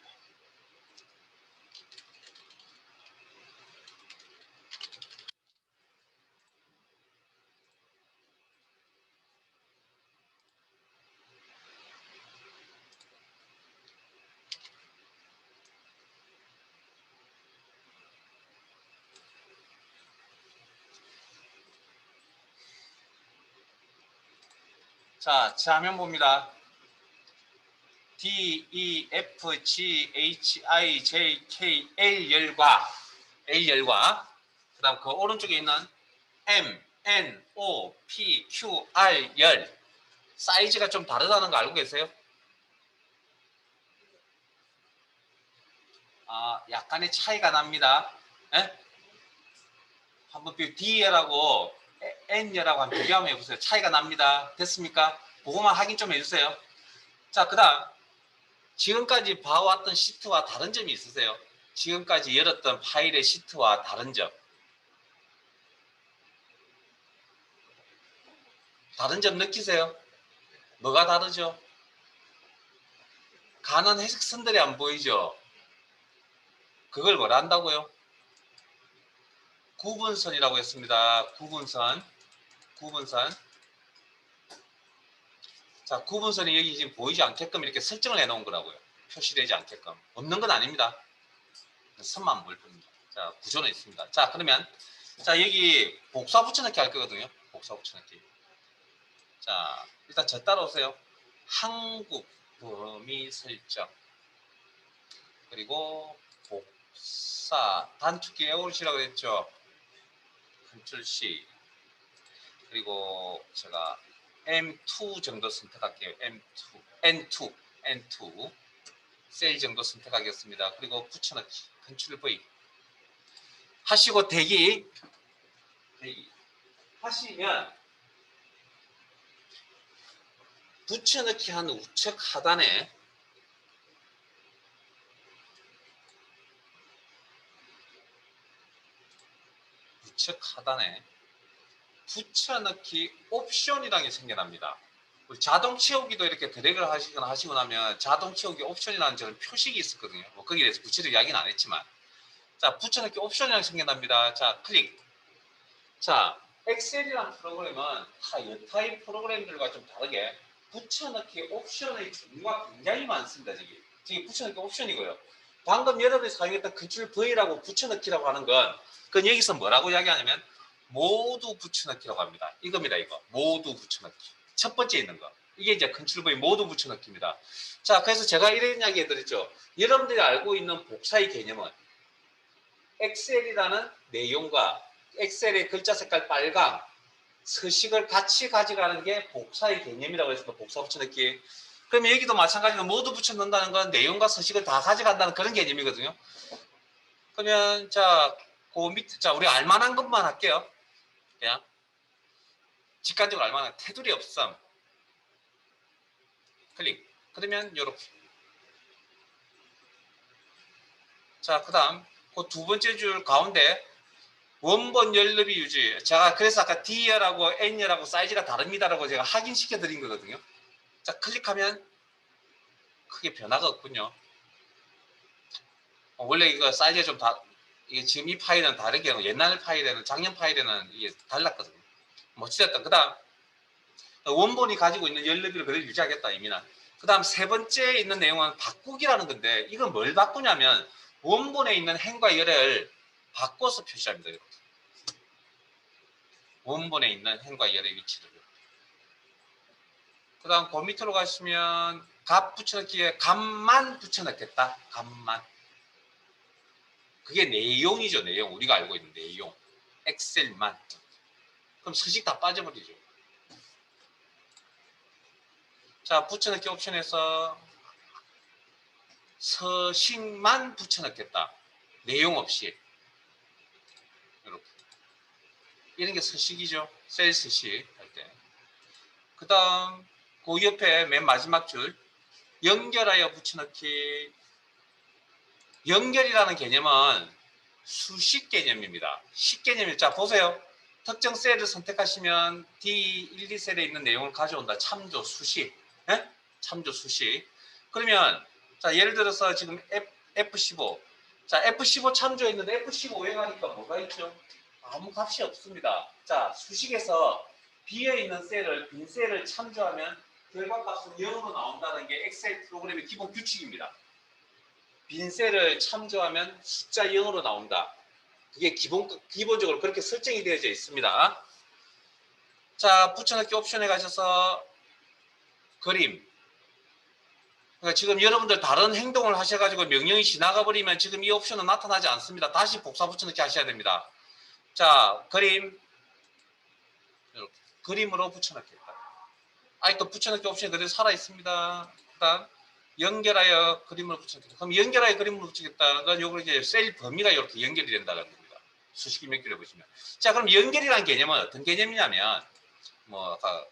자, 제 화면 봅니다. D, E, F, G, H, I, J, K, L열과 그 다음 그 오른쪽에 있는 M, N, O, P, Q, R 열 사이즈가 좀 다르다는 거 알고 계세요? 약간의 차이가 납니다. 에? 한번 D열하고 N열하고 한번 비교 한번 해보세요. 차이가 납니다. 됐습니까? 그거만 확인 좀 해주세요. 자, 그 다음 지금까지 봐왔던 시트와 다른 점이 있으세요? 지금까지 열었던 파일의 시트와 다른 점. 다른 점 느끼세요? 뭐가 다르죠? 가는 해석선들이 안 보이죠? 그걸 뭐라 한다고요? 구분선이라고 했습니다. 구분선. 자, 구분선이 여기 지금 보이지 않게끔 이렇게 설정을 해놓은 거라고요. 표시되지 않게끔. 없는 건 아닙니다. 선만 보일 뿐입니다. 자, 구조는 있습니다. 자, 그러면 자, 여기 복사 붙여넣기 할 거거든요. 복사 붙여넣기. 자, 일단 저 따라오세요. 한국 범위 설정. 그리고 복사 단축키 에올시라고 했죠. 컨트롤 C. 그리고 제가 M2 정도 선택할게요. M2, N2 셀 정도 선택하겠습니다. 그리고 붙여넣기 컨트롤 V 하시고 대기 하시면 붙여넣기 한 우측 하단에 붙여넣기 옵션이라는 게 생겨납니다. 자동 채우기도 이렇게 드래그를 하시고 나면 자동 채우기 옵션이라는 저런 표식이 있었거든요. 뭐 거기에 대해서 구체적으로 이야기는 안 했지만, 자, 붙여넣기 옵션이라는 게 생겨납니다. 자, 클릭. 자, 엑셀이라는 프로그램은 다 여타의 프로그램들과 좀 다르게 붙여넣기 옵션의 종류가 굉장히 많습니다. 저기 붙여넣기 옵션이고요. 방금 여러분이 사용했던 컨트롤 V라고 붙여넣기라고 하는 건 그건 여기서 뭐라고 이야기하냐면 모두 붙여넣기라고 합니다. 이겁니다. 이거 모두 붙여넣기. 첫 번째 있는 거. 이게 이제 컨트롤 V 모두 붙여넣기입니다. 자, 그래서 제가 이런 이야기 해드렸죠. 여러분들이 알고 있는 복사의 개념은 엑셀이라는 내용과 엑셀의 글자 색깔 빨강, 서식을 같이 가져가는 게 복사의 개념이라고 해서 복사 붙여넣기. 그러면 여기도 마찬가지로 모두 붙여넣는다는 건 내용과 서식을 다 가져간다는 그런 개념이거든요. 그러면 자, 그 밑에 자, 우리 알만한 것만 할게요. 그냥 직관적으로 알만한 테두리 없음. 클릭. 그러면 이렇게. 자, 그다음 그 두 번째 줄 가운데 원본 열너비 유지. 제가 그래서 아까 D열하고 N열하고 사이즈가 다릅니다라고 제가 확인시켜 드린 거거든요. 자, 클릭하면 크게 변화가 없군요. 원래 이거 사이즈가 좀 이게 지금 이 파일은 다르게 옛날 파일에는 작년 파일에는 이게 달랐거든요. 뭐 어찌됐든 그다음 원본이 가지고 있는 열너비를 그대로 유지하겠다 의미는. 그다음 세 번째 있는 내용은 바꾸기라는 건데 이건 뭘 바꾸냐면 원본에 있는 행과 열을 바꿔서 표시합니다. 이렇게. 원본에 있는 행과 열의 위치를. 그 다음 그 밑으로 가시면 값 붙여넣기에 값만 붙여넣겠다. 값만. 그게 내용이죠. 내용. 우리가 알고 있는 내용. 엑셀만. 그럼 서식 다 빠져버리죠. 자, 붙여넣기 옵션에서 서식만 붙여넣겠다. 내용 없이. 이렇게. 이런 게 서식이죠. 셀 서식 할 때. 그 다음 그 옆에 맨 마지막 줄 연결하여 붙여넣기. 연결이라는 개념은 수식 개념입니다. 식 개념이 자 보세요. 특정 셀을 선택하시면 D1, 2셀에 있는 내용을 가져온다. 참조 수식. 예? 참조 수식. 그러면 자 예를 들어서 지금 F15. 자 F15 참조에 있는데 F15 오행하니까 뭐가 있죠? 아무 값이 없습니다. 자 수식에서 비어있는 셀을 빈 셀을 참조하면 결과값은 0으로 나온다는 게 엑셀 프로그램의 기본 규칙입니다. 빈 셀을 참조하면 숫자 0으로 나온다. 그게 기본적으로 그렇게 설정이 되어져 있습니다. 자, 붙여넣기 옵션에 가셔서 그림. 그러니까 지금 여러분들 다른 행동을 하셔가지고 명령이 지나가 버리면 지금 이 옵션은 나타나지 않습니다. 다시 복사 붙여넣기 하셔야 됩니다. 자, 그림. 이렇게. 그림으로 붙여넣겠다. 아직도 붙여넣기 옵션이 그대로 살아있습니다. 그다음 연결하여 그림을 붙이겠다. 그럼 연결하여 그림을 붙이겠다는 건 요거 이제 셀 범위가 이렇게 연결이 된다는 겁니다. 수식이 몇 개를 보시면. 자, 그럼 연결이라는 개념은 어떤 개념이냐면 뭐 아까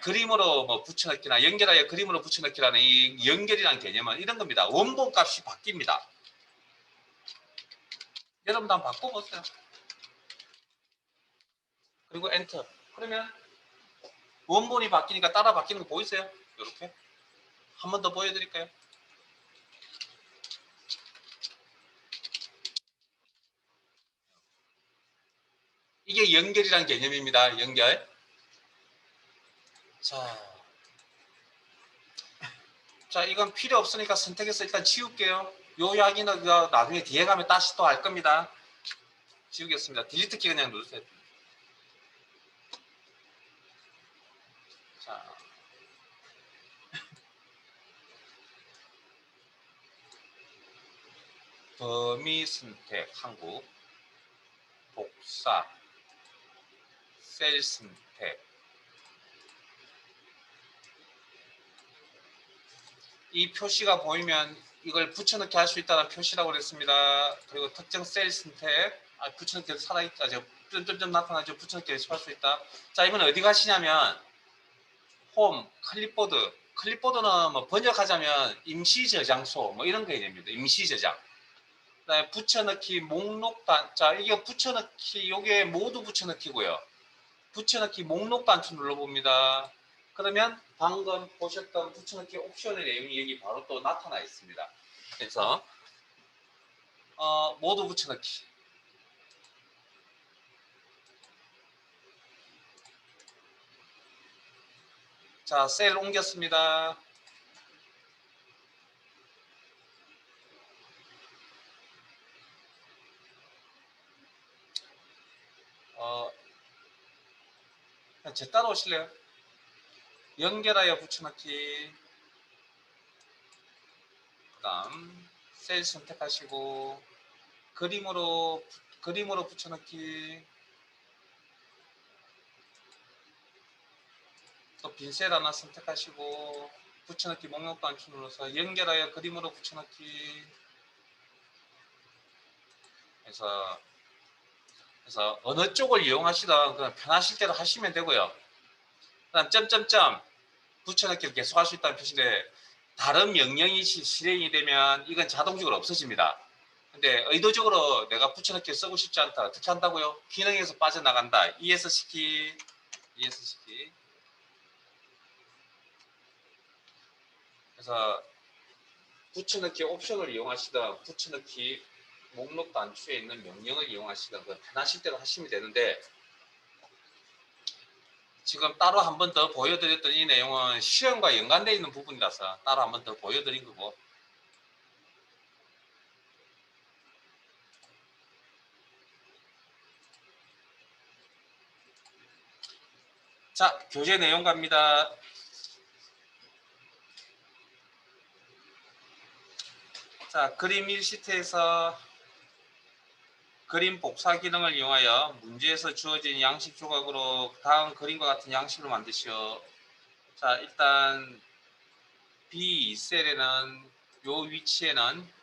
그림으로 뭐 붙여넣기나 연결하여 그림으로 붙여넣기라는 이 연결이라는 개념은 이런 겁니다. 원본 값이 바뀝니다. 여러분도 한번 바꿔보세요. 그리고 엔터. 그러면 원본이 바뀌니까 따라 바뀌는 거 보이세요? 이렇게. 한 번 더 보여드릴까요? 이게 연결이란 개념입니다. 연결. 자, 이건 필요 없으니까 선택해서 일단 지울게요. 요 이야기는 나중에 뒤에 가면 다시 또 할 겁니다. 지우겠습니다. 딜리트 키 그냥 누르세요. 자, 범위 선택 한국, 복사, 셀 선택. 이 표시가 보이면 이걸 붙여넣기 할 수 있다는 표시라고 그랬습니다. 그리고 특정 셀 선택, 붙여넣기 살아있다. 점점점 나타나죠. 붙여넣기 연습할 수 있다. 자, 이번 어디 가시냐면 홈, 클립보드. 클립보드는 뭐 번역하자면 임시 저장소 뭐 이런 개념입니다. 임시 저장. 그다음에 붙여넣기 목록 단자. 이게 붙여넣기 요게 모두 붙여넣기고요. 붙여넣기 목록 단추 눌러봅니다. 그러면 방금 보셨던 붙여넣기 옵션의 내용이 여기 바로 또 나타나 있습니다. 그래서 모두 붙여넣기. 자, 셀 옮겼습니다. 제 따라오실래요? 연결하여 붙여넣기. 그 다음 셀 선택하시고 그림으로 붙여넣기. 또 빈 셀 하나 선택하시고 붙여넣기 목록 단추 눌러서 연결하여 그림으로 붙여넣기. 그래서 어느 쪽을 이용하시든 그냥 편하실 대로 하시면 되고요. 그다음 점점점 붙여넣기를 계속 할 수 있다는 표시인데 다른 명령이 실행이 되면 이건 자동적으로 없어집니다. 근데 의도적으로 내가 붙여넣기를 쓰고 싶지 않다. 어떻게 한다고요? 기능에서 빠져나간다. ES 시키. 그래서 붙여넣기 옵션을 이용하시든 붙여넣기 목록 단추에 있는 명령을 이용하시든 편하실 대로 하시면 되는데 지금 따로 한 번 더 보여드렸던 이 내용은 시험과 연관되어 있는 부분이라서 따로 한 번 더 보여드린 거고. 자, 교재 내용 갑니다. 자, 그림 1시트에서 그림 복사 기능을 이용하여 문제에서 주어진 양식 조각으로 다음 그림과 같은 양식을 만드시오. 자, 일단 B2셀에는 요 위치에는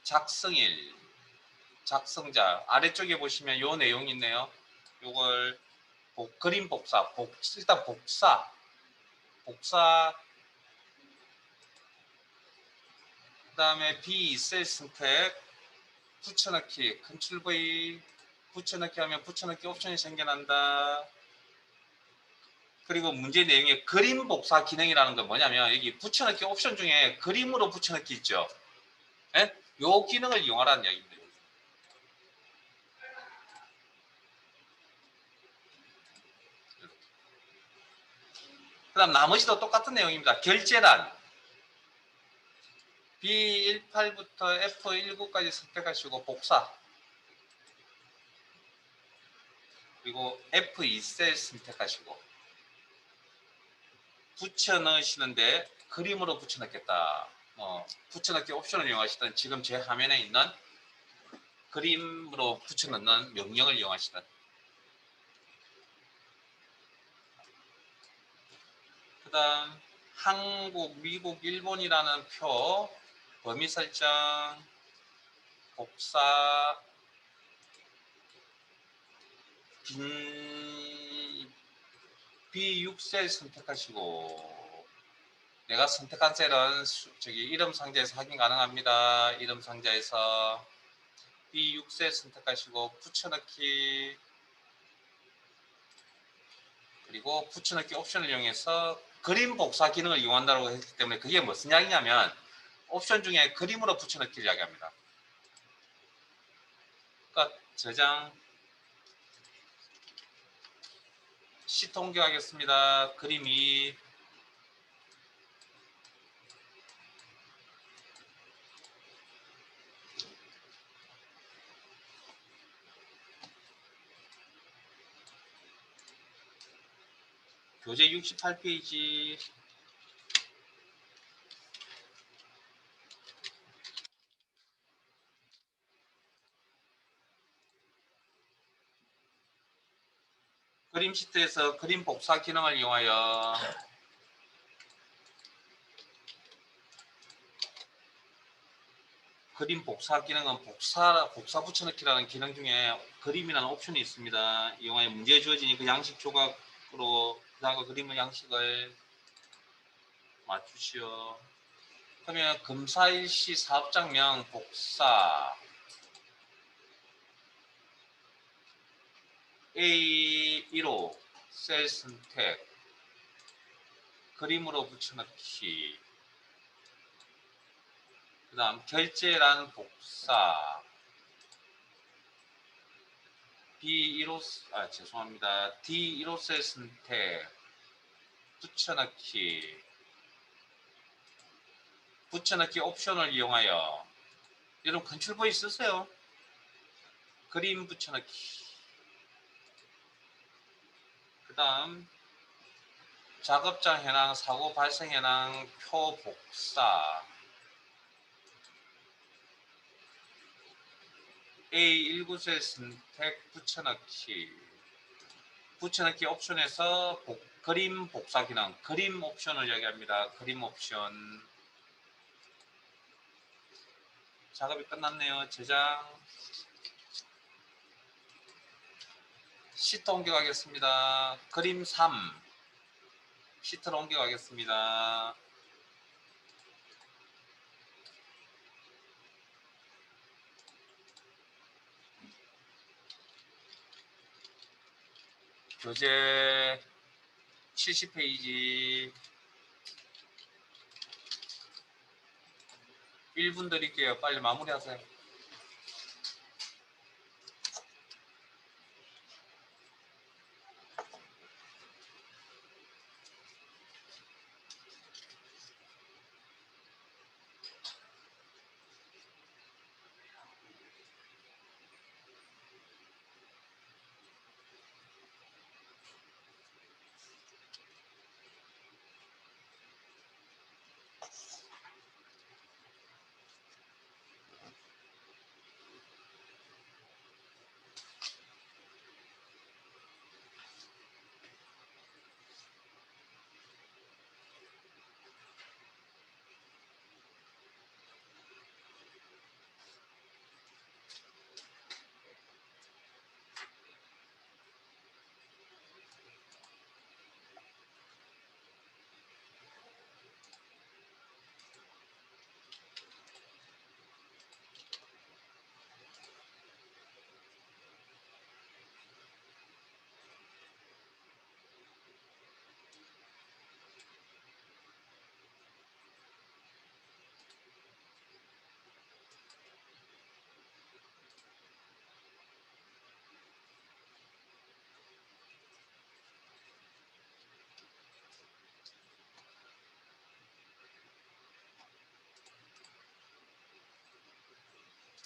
작성일, 작성자 아래쪽에 보시면 요 내용이 있네요. 요걸 그림 복사, 일단 복사 그 다음에 B2셀 선택 붙여넣기 컨트롤 V 붙여넣기 하면 붙여넣기 옵션이 생겨난다. 그리고 문제 내용에 그림 복사 기능이라는 건 뭐냐면 여기 붙여넣기 옵션 중에 그림으로 붙여넣기 있죠. 예? 요 기능을 이용하라는 이야기입니다. 그 다음 나머지도 똑같은 내용입니다. 결제란 B18부터 F19까지 선택하시고 복사 그리고 F2셀 선택하시고 붙여 넣으시는데 그림으로 붙여 넣겠다. 붙여 넣기 옵션을 이용하시든 지금 제 화면에 있는 그림으로 붙여 넣는 명령을 이용하시든. 그 다음 한국, 미국, 일본이라는 표 범위 설정 복사 B6셀 선택하시고 내가 선택한 셀은 이름 상자에서 확인 가능합니다. 이름 상자에서 B6셀 선택하시고 붙여넣기 그리고 붙여넣기 옵션을 이용해서 그림 복사 기능을 이용한다고 했기 때문에 그게 무슨 이야기냐면 옵션 중에 그림으로 붙여넣기를 이야기합니다. 그러니까 저장, 시트 옮겨가겠습니다. 그림 2. 교재 68페이지. 그림 시트에서 그림 복사 기능을 이용하여 그림 복사 기능은 복사 붙여넣기라는 기능 중에 그림이라는 옵션이 있습니다. 이용하여 문제에 주어진 그 양식 조각으로 그 다음과 그림의 양식을 맞추시오. 그러면 검사일시 사업장명 복사 A1호 셀 선택 그림으로 붙여넣기 그 다음 결제란 복사 B1호 죄송합니다. D1호 셀 선택 붙여넣기 옵션을 이용하여 여러분 컨트롤 V 쓰세요. 그림 붙여넣기 그 다음 작업장 현황 사고 발생 현황 표 복사 A19셀 선택 붙여넣기 옵션에서 그림 복사 기능 그림 옵션을 이야기합니다. 그림 옵션 작업이 끝났네요. 저장 시트 옮겨가겠습니다. 그림 3 시트로 옮겨가겠습니다. 교재 70페이지 1분 드릴게요. 빨리 마무리하세요.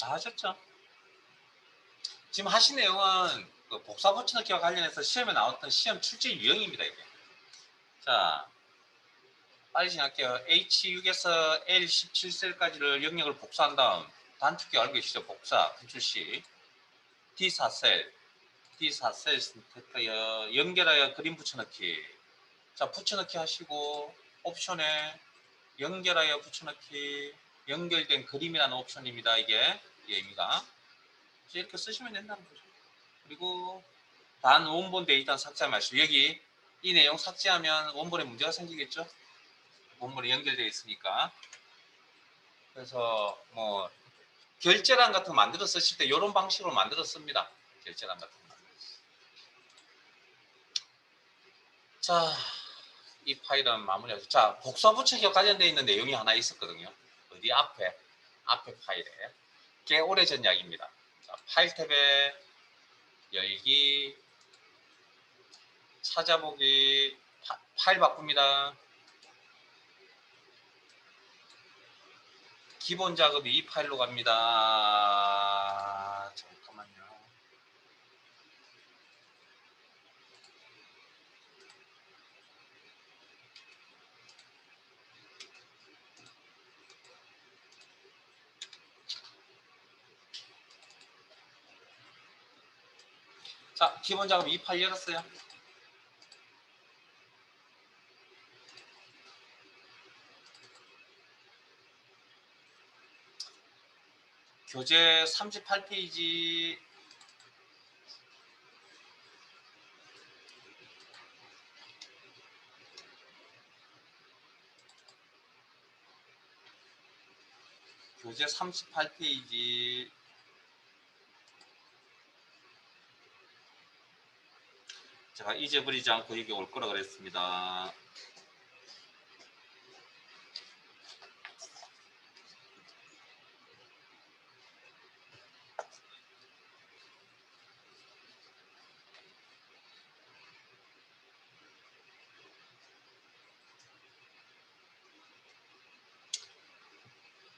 다 하셨죠? 지금 하신 내용은 그 복사 붙여넣기와 관련해서 시험에 나왔던 시험 출제 유형입니다. 이게. 자, 빨리 진행할게요. H6에서 L17셀까지를 영역을 복사한 다음 단축키 알고 계시죠? 복사, 컨트롤C D4셀 선택하여 연결하여 그림 붙여넣기. 자, 붙여넣기 하시고 옵션에 연결하여 붙여넣기 연결된 그림이라는 옵션입니다. 이게 의미가 이렇게 쓰시면 된다는 거죠. 그리고 단 원본 데이터 삭제하지 마시고 여기 이 내용 삭제하면 원본에 문제가 생기겠죠. 원본에 연결되어 있으니까. 그래서 뭐 결제란 같은 거 만들어 쓰실 때 이런 방식으로 만들어 씁니다. 결제란 같은 거. 자, 이 파일은 마무리하죠. 자, 복사 붙이기와 관련되어 있는 내용이 하나 있었거든요. 어디 앞에 파일에. 꽤 오래전 이야기입니다. 자, 파일 탭에 열기, 찾아보기, 파일 바꿉니다. 기본 작업이 이 파일로 갑니다. 잠깐만요. 자, 기본 작업 이 파일 열었어요. 교재 38페이지 교재 38페이지 제가 잊어버리지 않고 여기 올 거라 그랬습니다.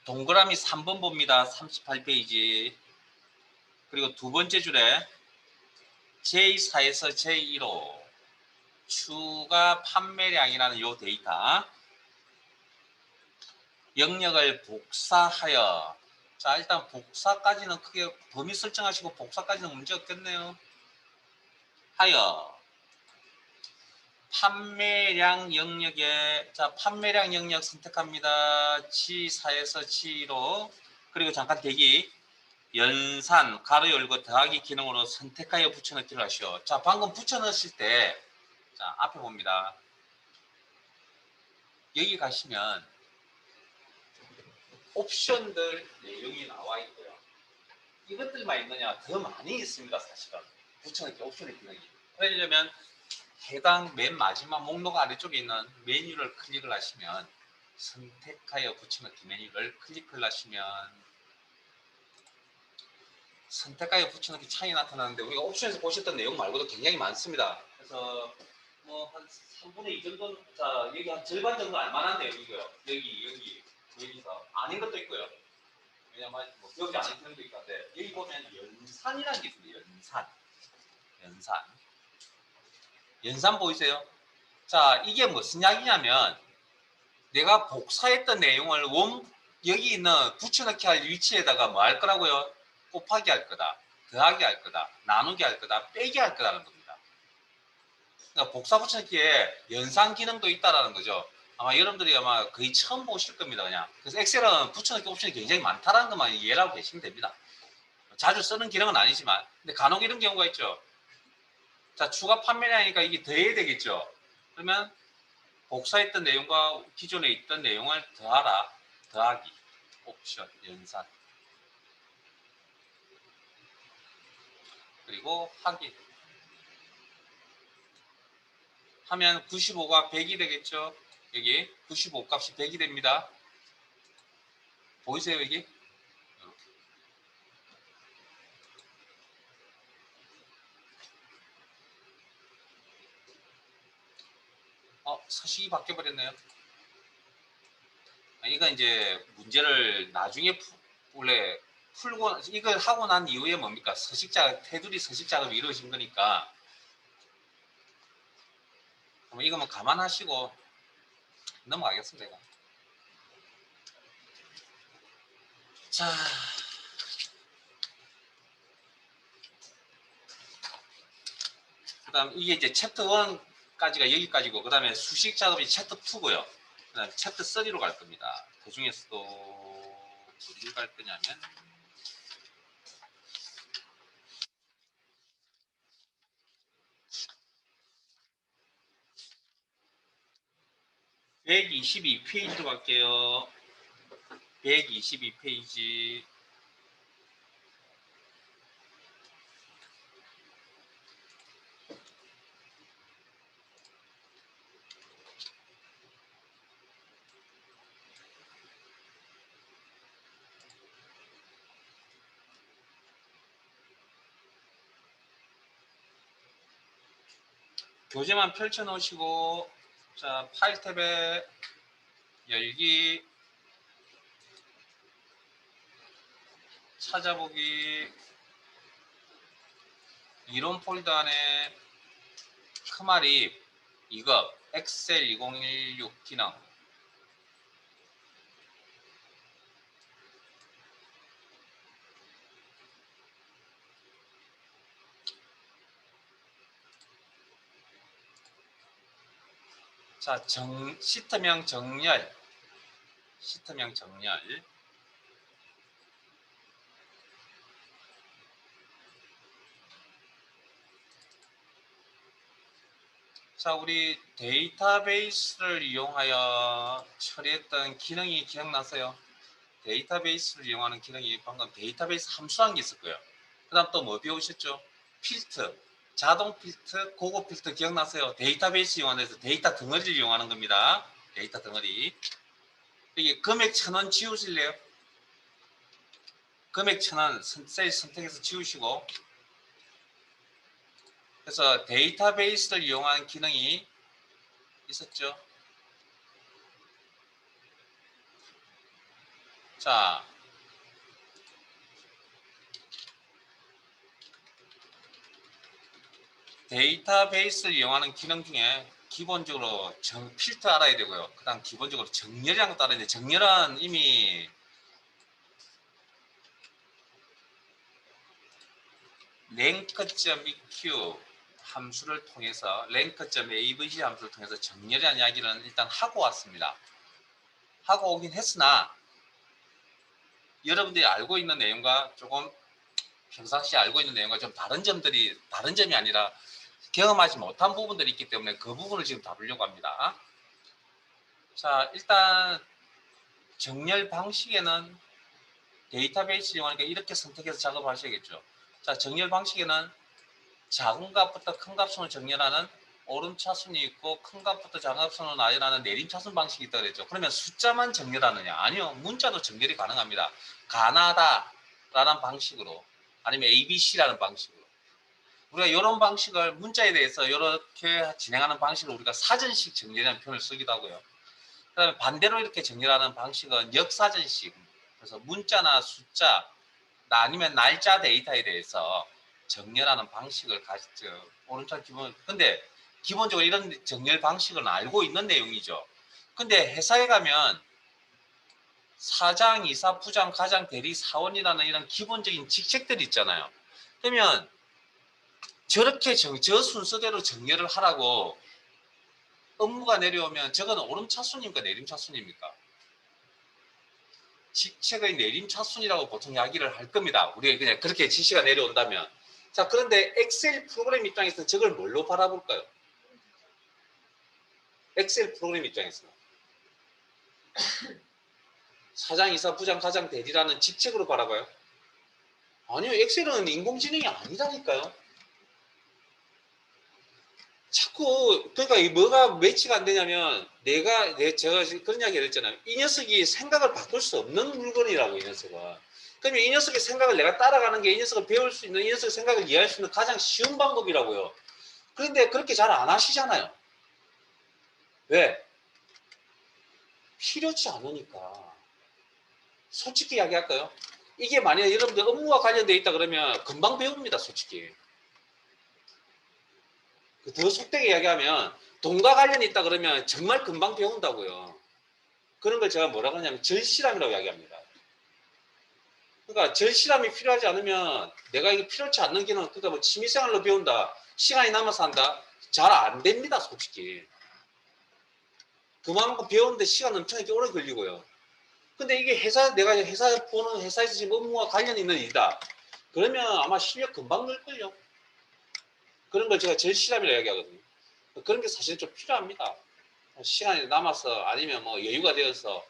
동그라미 3번 봅니다. 38페이지. 그리고 두 번째 줄에 J4에서 J1호 추가 판매량이라는 요 데이터 영역을 복사하여 자 일단 복사까지는 크게 범위 설정하시고 복사까지는 문제 없겠네요. 하여 판매량 영역에 자 판매량 영역 선택합니다. G4에서 G1호 그리고 잠깐 대기 연산 가로 열고 더하기 기능으로 선택하여 붙여넣기를 하시오. 자 방금 붙여넣었을 때 자 앞에 봅니다. 여기 가시면 옵션들 내용이 나와 있고요. 이것들만 있느냐 더 많이 있습니다. 사실은 붙여넣기 옵션의 기능이. 그러려면 해당 맨 마지막 목록 아래쪽에 있는 메뉴를 클릭을 하시면 선택하여 붙여넣기 메뉴를 클릭을 하시면 선택하여 붙여넣기 창이 나타나는데 우리가 옵션에서 보셨던 내용 말고도 굉장히 많습니다. 그래서 뭐 한 3분의 2 정도 자 여기 한 절반 정도 알만한 내용이고요. 여기서 아닌 것도 있고요. 왜냐면 뭐 기억이 안 나는 것도 있고 한데 여기 보면 연산이라는 게 있습니다. 연산 보이세요? 자 이게 무슨 이야기냐면 내가 복사했던 내용을 여기 있는 붙여넣기 할 위치에다가 뭐 할 거라고요? 곱하기 할 거다, 더하기 할 거다, 나누기 할 거다, 빼기 할 거다는 겁니다. 그러니까 복사 붙여넣기에 연산 기능도 있다라는 거죠. 아마 여러분들이 아마 거의 처음 보실 겁니다. 그냥. 그래서 엑셀은 붙여넣기 옵션이 굉장히 많다는 것만 이해를 하고 계시면 됩니다. 자주 쓰는 기능은 아니지만 근데 간혹 이런 경우가 있죠. 자 추가 판매량이니까 이게 더해야 되겠죠. 그러면 복사했던 내용과 기존에 있던 내용을 더하라, 더하기, 옵션, 연산 그리고 하기 하면 95가 100이 되겠죠. 여기 95 값이 100이 됩니다. 보이세요 여기? 서식이 바뀌어 버렸네요. 이건 이제 문제를 나중에 원래 풀고 이걸 하고 난 이후에 뭡니까? 테두리 서식 작업이 이루어진 거니까 이거만 감안하시고 넘어가겠습니다. 이거. 자, 그다음 이게 이제 챕터 1까지가 여기까지고 그다음에 수식 작업이 챕터 2고요. 그다음 챕터 3로 갈 겁니다. 그 중에서도 어디를 갈 거냐면 122페이지로 갈게요. 122페이지 교재만 펼쳐 놓으시고 자 파일 탭에 열기 찾아보기 이론 폴더 안에 크마립 이거 엑셀 2016 기능 자 시트명 정렬 시트명 정렬 자 우리 데이터베이스를 이용하여 처리했던 기능이 기억나세요? 데이터베이스를 이용하는 기능이 방금 데이터베이스 함수라는 게 있을 거예요. 그 다음 또 뭐 배우셨죠? 필터, 자동 필터, 고급 필터 기억나세요? 데이터베이스 이용하는 데서 데이터 덩어리를 이용하는 겁니다. 데이터 덩어리. 여기 금액 1000원 지우실래요? 금액 1000원 셀 선택해서 지우시고 그래서 데이터베이스를 이용하는 기능이 있었죠. 자, 데이터베이스를 이용하는 기능 중에 기본적으로 필터 알아야 되고요. 그 다음 기본적으로 정렬이라는 것도 알아야 돼요. 정렬은 이미 rank.eq 함수를 통해서 rank.avg 함수를 통해서 정렬이라는 이야기는 일단 하고 왔습니다. 하고 오긴 했으나 여러분들이 알고 있는 내용과 조금 평상시에 알고 있는 내용과 좀 다른 점이 아니라 경험하지 못한 부분들이 있기 때문에 그 부분을 지금 다루려고 합니다. 자, 일단 정렬 방식에는 데이터베이스 이용하니까 이렇게 선택해서 작업하셔야겠죠. 자, 정렬 방식에는 작은 값부터 큰 값으로 정렬하는 오름차순이 있고 큰 값부터 작은 값으로 나열하는 내림차순 방식이 있다고 그랬죠. 그러면 숫자만 정렬하느냐? 아니요. 문자도 정렬이 가능합니다. 가나다라는 방식으로 아니면 ABC라는 방식으로 우리가 이런 방식을 문자에 대해서 이렇게 진행하는 방식을 우리가 사전식 정렬이라는 표현을 쓰기도 하고요. 그 다음에 반대로 이렇게 정렬하는 방식은 역사전식 그래서 문자나 숫자 아니면 날짜 데이터에 대해서 정렬하는 방식을 가지죠. 오른쪽 기본. 근데 기본적으로 이런 정렬 방식은 알고 있는 내용이죠. 근데 회사에 가면 사장, 이사, 부장, 과장, 대리, 사원이라는 이런 기본적인 직책들이 있잖아요. 그러면 저렇게 저 순서대로 정렬을 하라고 업무가 내려오면 저거는 오름차순입니까? 내림차순입니까? 직책의 내림차순이라고 보통 이야기를 할 겁니다. 우리가 그냥 그렇게 지시가 내려온다면. 자, 그런데 엑셀 프로그램 입장에서는 저걸 뭘로 바라볼까요? 엑셀 프로그램 입장에서는. 사장, 이사, 부장, 과장, 대리라는 직책으로 바라봐요? 아니요, 엑셀은 인공지능이 아니라니까요. 자꾸, 그러니까 뭐가 매치가 안 되냐면, 제가 그런 이야기를 했잖아요. 이 녀석이 생각을 바꿀 수 없는 물건이라고, 이 녀석은. 그러면 이 녀석의 생각을 내가 따라가는 게 이 녀석을 배울 수 있는, 이 녀석의 생각을 이해할 수 있는 가장 쉬운 방법이라고요. 그런데 그렇게 잘 안 하시잖아요. 왜? 필요치 않으니까. 솔직히 이야기할까요? 이게 만약에 여러분들 업무와 관련되어 있다 그러면 금방 배웁니다, 솔직히. 더 속되게 이야기하면 돈과 관련이 있다 그러면 정말 금방 배운다고요. 그런 걸 제가 뭐라고 하냐면 절실함이라고 이야기합니다. 그러니까 절실함이 필요하지 않으면 내가 이게 필요치 않는 기능, 그러니까 뭐 취미생활로 배운다, 시간이 남아서 한다, 잘 안 됩니다, 솔직히. 그만큼 배우는데 시간 엄청 오래 걸리고요. 근데 이게 내가 회사에서 지금 업무와 관련 있는 일이다. 그러면 아마 실력 금방 늘걸요. 그런 걸 제가 절실함이라고 이야기하거든요. 그런 게 사실 좀 필요합니다. 시간이 남아서 아니면 뭐 여유가 되어서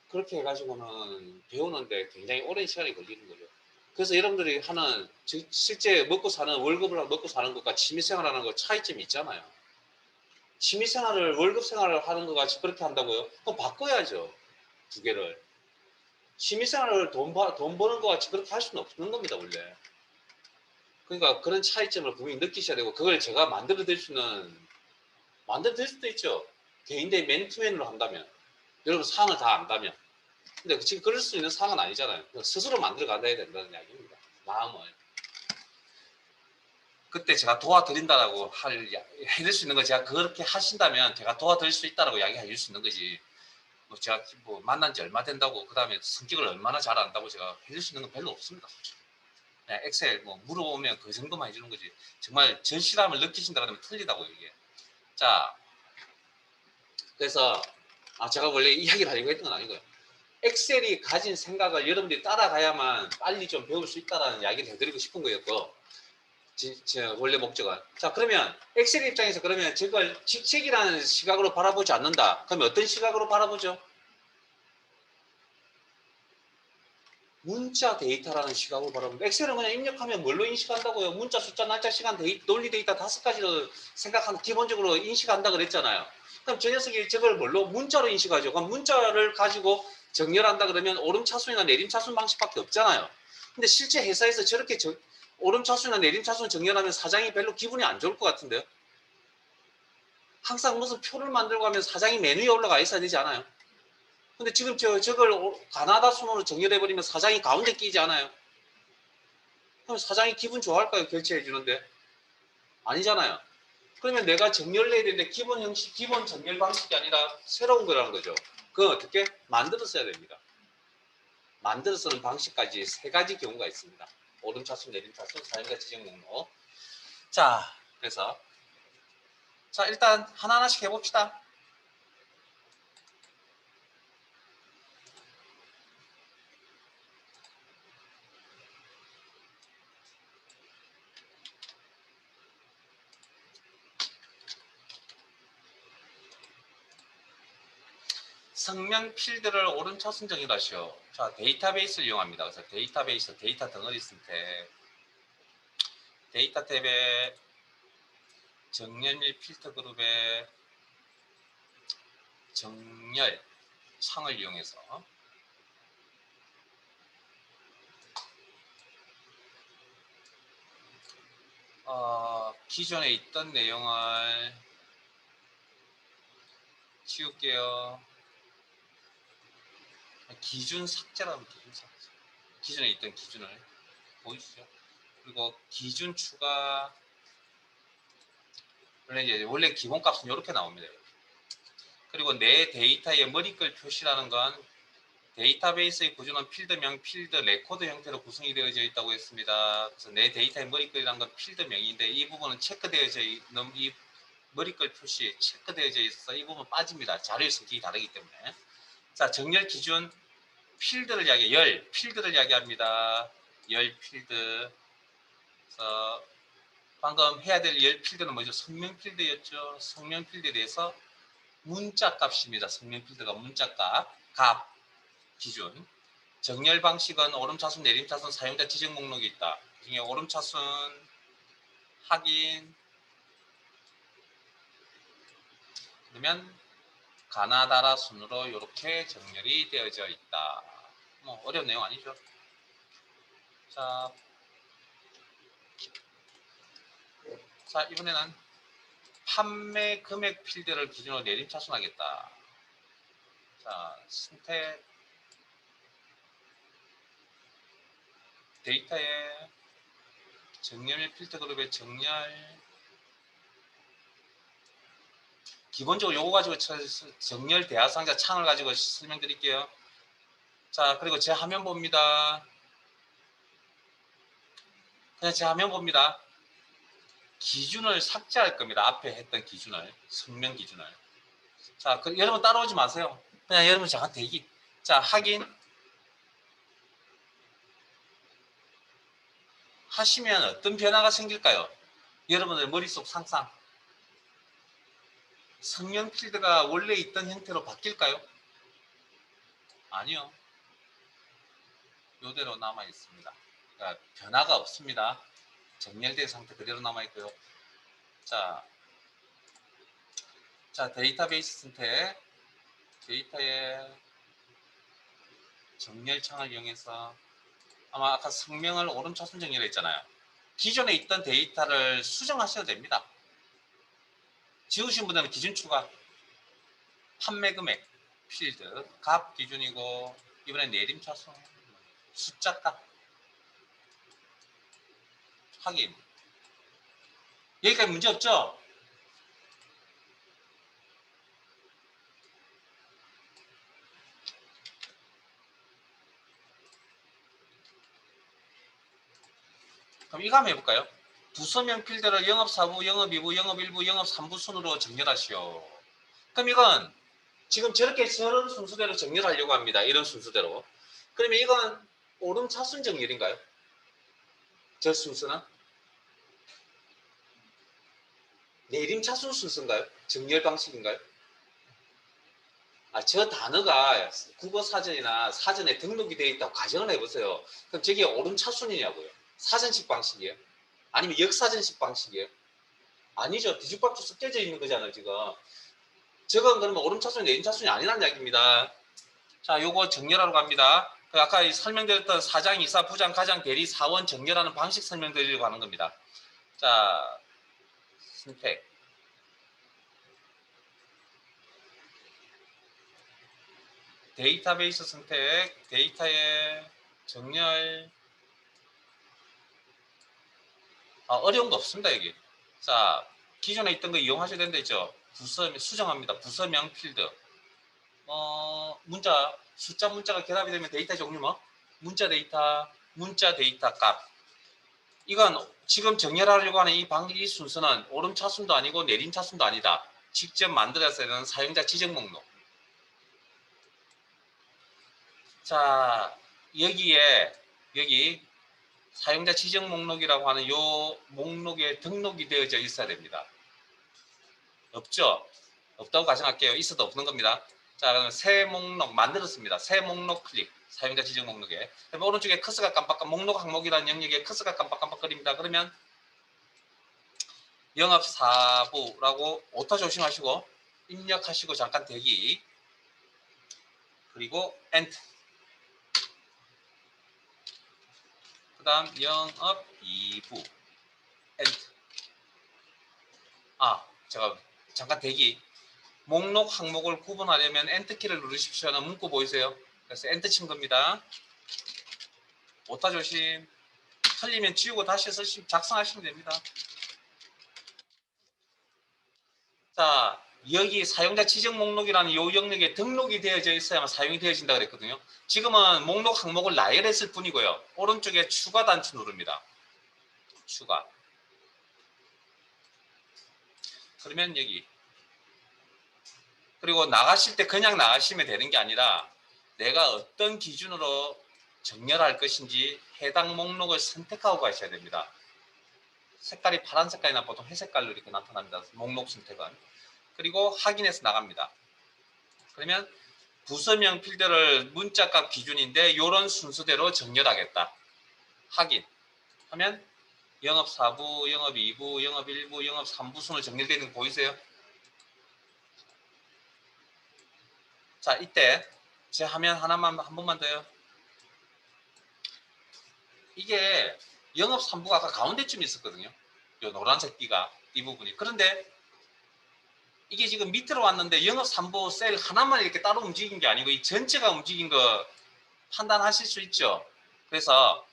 그렇게 해가지고는 배우는데 굉장히 오랜 시간이 걸리는 거죠. 그래서 여러분들이 하는 실제 먹고 사는 월급을 먹고 사는 것과 취미생활하는 거 차이점이 있잖아요. 취미생활을 월급 생활을 하는 것 같이 그렇게 한다고요? 그럼 바꿔야죠. 두 개를. 취미생활을 돈 버는 것 같이 그렇게 할 수는 없는 겁니다, 원래. 그러니까 그런 차이점을 분명히 느끼셔야 되고, 그걸 제가 만들어 드릴 수도 있죠. 개인의 맨투맨으로 한다면, 여러분 사항을 다 안다면. 근데 지금 그럴 수 있는 상황은 아니잖아요. 스스로 만들어 가야 된다는 이야기입니다. 마음을. 그때 제가 도와드린다라고 해줄 수 있는 거, 제가 그렇게 하신다면 제가 도와드릴 수 있다라고 이야기해 줄 수 있는 거지. 뭐 제가 뭐 만난 지 얼마 된다고, 그 다음에 성격을 얼마나 잘 안다고 제가 해줄 수 있는 건 별로 없습니다. 그냥 엑셀 뭐 물어보면 그 정도만 해주는 거지. 정말 절실함을 느끼신다 그러면 틀리다고 이게. 자, 그래서 제가 원래 이야기를 하려고 했던 건 아니고요. 엑셀이 가진 생각을 여러분들이 따라가야만 빨리 좀 배울 수 있다는 이야기를 해드리고 싶은 거였고, 제 원래 목적은. 자, 그러면 엑셀 입장에서 그러면 저걸 직책이라는 시각으로 바라보지 않는다. 그러면 어떤 시각으로 바라보죠? 문자 데이터라는 시각으로 바라보면, 엑셀은 그냥 입력하면 뭘로 인식한다고요? 문자, 숫자, 날짜, 시간, 논리 데이터 5가지로 생각하는, 기본적으로 인식한다 그랬잖아요. 그럼 저 녀석이 저걸 뭘로? 문자로 인식하죠. 그럼 문자를 가지고 정렬한다 그러면 오름차순이나 내림차순 방식밖에 없잖아요. 근데 실제 회사에서 저렇게 오름차순이나 내림차순 정렬하면 사장이 별로 기분이 안 좋을 것 같은데요. 항상 무슨 표를 만들고 하면 사장이 메뉴에 올라가 있어야 되지 않아요? 근데 지금 저걸 가나다 순으로 정렬해버리면 사장이 가운데 끼지 않아요? 그럼 사장이 기분 좋아할까요? 결제해 주는데? 아니잖아요. 그러면 내가 정렬해야 되는데 기본 형식, 기본 정렬 방식이 아니라 새로운 거라는 거죠. 그건 어떻게? 만들어 써야 됩니다. 만들어 쓰는 방식까지 3가지 경우가 있습니다. 오름차순, 내림차순, 사용자 지정 목록. 자, 그래서 자, 일단 하나하나씩 해봅시다. 성명 필드를 오른차순 정의하시오. 자, 데이터베이스를 이용합니다. 그래서 데이터베이스, 데이터 덩어리 선택, 데이터 탭에 정렬 및 필터 그룹에 정렬 창을 이용해서 기존에 있던 내용을 지울게요. 기준 삭제라면 기준 삭제. 기존에 있던 기준을 보이시죠? 그리고 기준 추가, 원래 기본값은 이렇게 나옵니다. 그리고 내 데이터의 머리글 표시라는 건 데이터베이스의 구조는 필드명, 필드, 레코드 형태로 구성이 되어져 있다고 했습니다. 그래서 내 데이터의 머리글이라는 건 필드명인데, 이 부분은 체크되어져 있는, 이 머리글 표시 체크되어져 있어서 이 부분 빠집니다. 자료의 성격이 다르기 때문에. 자, 정렬 기준 필드를 필드를 이야기합니다. 열 필드. 그래서 방금 해야 될 열 필드는 뭐죠? 성명 필드였죠. 성명 필드에 대해서 문자 값입니다. 성명 필드가 문자 값 기준. 정렬 방식은 오름차순, 내림차순, 사용자 지정 목록이 있다. 그 중에 오름차순 확인, 그러면 가나다라 순으로 이렇게 정렬이 되어져 있다. 뭐 어려운 내용 아니죠. 자, 이번에는 판매 금액 필드를 기준으로 내림차순하겠다. 자, 선택, 데이터에 정렬 필터 그룹의 정렬, 기본적으로 요거 가지고 정렬 대하상자 창을 가지고 설명드릴게요. 자, 그리고 제 화면 봅니다. 그냥 제 화면 봅니다. 기준을 삭제할 겁니다. 앞에 했던 기준을, 성명 기준을. 자, 여러분 따라오지 마세요. 그냥 여러분 잠깐 대기. 자, 확인 하시면 어떤 변화가 생길까요? 여러분의 머릿속 상상. 성명 필드가 원래 있던 형태로 바뀔까요? 아니요. 이대로 남아 있습니다. 그러니까 변화가 없습니다. 정렬된 상태 그대로 남아 있고요. 자, 데이터베이스 선택, 데이터의 정렬창을 이용해서, 아마 아까 성명을 오름차순 정렬했잖아요. 기존에 있던 데이터를 수정하셔도 됩니다. 지우신 분들은 기준 추가, 판매 금액, 필드, 값 기준이고, 이번엔 내림 차수, 숫자 값, 확인. 여기까지 문제 없죠? 그럼 이거 한번 해볼까요? 부서명 필드를 영업 4부, 영업 2부, 영업 1부, 영업 3부 순으로 정렬하시오. 그럼 이건 지금 저런 순서대로 정렬하려고 합니다. 이런 순서대로. 그러면 이건 오름 차순 정렬인가요? 저 순서는? 내림 차순 순서인가요? 정렬 방식인가요? 저 단어가 국어 사전이나 사전에 등록이 되어 있다고 가정을 해보세요. 그럼 저게 오름 차순이냐고요? 사전식 방식이에요? 아니면 역사전식 방식이에요? 아니죠. 뒤죽박죽 섞여져 있는 거잖아요, 지금. 저건 그러면 오름 차순이 내림 차순이 아니라는 이야기입니다. 자, 요거 정렬하러 갑니다. 아까 설명드렸던 사장, 이사, 부장, 가장, 대리, 사원 정렬하는 방식 설명드리려고 하는 겁니다. 자, 선택. 데이터베이스 선택, 데이터의 정렬. 어려운 거 없습니다, 여기. 자, 기존에 있던 거 이용하셔야 된다 했죠. 수정합니다. 부서명 필드. 문자, 숫자 문자가 결합이 되면 데이터 종류 뭐? 문자 데이터 값. 이건 지금 정렬하려고 하는 이 순서는 오름 차순도 아니고 내림 차순도 아니다. 직접 만들어야 되는 사용자 지정 목록. 자, 여기 사용자 지정 목록이라고 하는 요 목록에 등록이 되어져 있어야 됩니다. 없죠? 없다고 가정할게요. 있어도 없는 겁니다. 자, 그러면 새 목록 만들었습니다. 새 목록 클릭. 사용자 지정 목록에. 그러면 오른쪽에 커서가 깜빡깜빡 목록 항목이라는 영역에 커서가 깜빡깜빡거립니다. 그러면 영업 4부라고 오타 조심하시고 입력하시고 잠깐 대기. 그리고 엔터. 그 다음 영업 2부 엔터. 제가 잠깐 대기. 목록 항목을 구분하려면 엔터키를 누르십시오 하는 문구 보이세요? 그래서 엔터 친 겁니다. 오타 조심. 틀리면 지우고 다시 작성하시면 됩니다. 자, 여기 사용자 지정 목록이라는 요 영역에 등록이 되어져 있어야만 사용이 되어진다 그랬거든요. 지금은 목록 항목을 나열했을 뿐이고요. 오른쪽에 추가 단추 누릅니다. 추가. 그러면 여기. 그리고 나가실 때 그냥 나가시면 되는 게 아니라 내가 어떤 기준으로 정렬할 것인지 해당 목록을 선택하고 가셔야 됩니다. 색깔이 파란 색깔이나 보통 회색깔로 이렇게 나타납니다. 목록 선택은. 그리고 확인해서 나갑니다. 그러면 부서명 필드를 문자값 기준인데 이런 순서대로 정렬하겠다. 확인 하면 영업 4부, 영업 2부, 영업 1부, 영업 3부 순으로 정렬되는 거 보이세요? 자, 이때 제 화면 하나만 한 번만 더요. 이게 영업 3부가 아까 가운데쯤 있었거든요. 요 노란색 띠가 이 부분이. 그런데 이게 지금 밑으로 왔는데 영업 3부 셀 하나만 이렇게 따로 움직인 게 아니고 이 전체가 움직인 거 판단하실 수 있죠. 그래서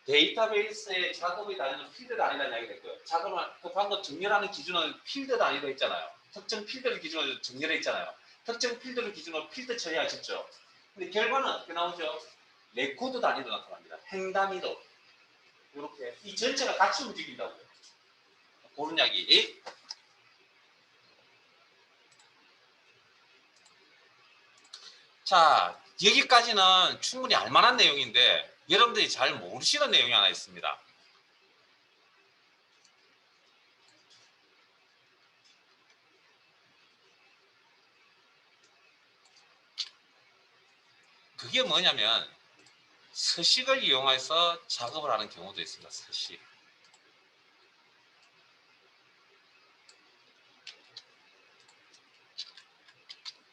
데이터베이스의 작업이 다니는 필드 단위라는 이야기가 있고요. 작업을 방금 정렬하는 기준은 필드 단위로 했잖아요. 특정 필드를 기준으로 정렬해 있잖아요. 특정 필드를 기준으로 필드 처리하셨죠. 근데 결과는 어떻게 나오죠? 레코드 단위로 나타납니다. 행 단위로. 이렇게 이 전체가 같이 움직인다고요. 그런 이야기. 자, 여기까지는 충분히 알만한 내용인데 여러분들이 잘 모르시는 내용이 하나 있습니다. 그게 뭐냐면 서식을 이용해서 작업을 하는 경우도 있습니다. 서식.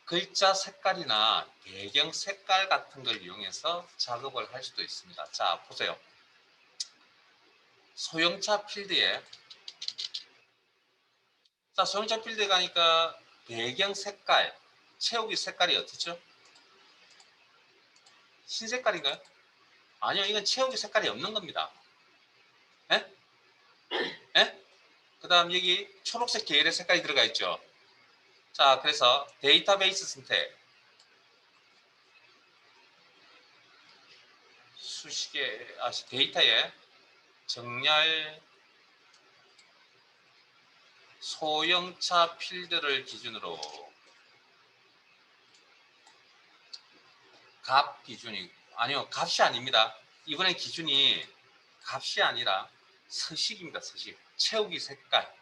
글자 색깔이나 배경 색깔 같은 걸 이용해서 작업을 할 수도 있습니다. 자, 보세요. 소형차 필드에, 자, 소형차 필드에 가니까 배경 색깔, 채우기 색깔이 어떻죠? 흰 색깔인가요? 아니요, 이건 채우기 색깔이 없는 겁니다. 예? 예? 그 다음 여기 초록색 계열의 색깔이 들어가 있죠. 자, 그래서 데이터베이스 선택, 수식에, 데이터에 정렬 소형차 필드를 기준으로 값 기준이, 아니요, 값이 아닙니다. 이번엔 기준이 값이 아니라 서식입니다. 서식. 채우기 색깔.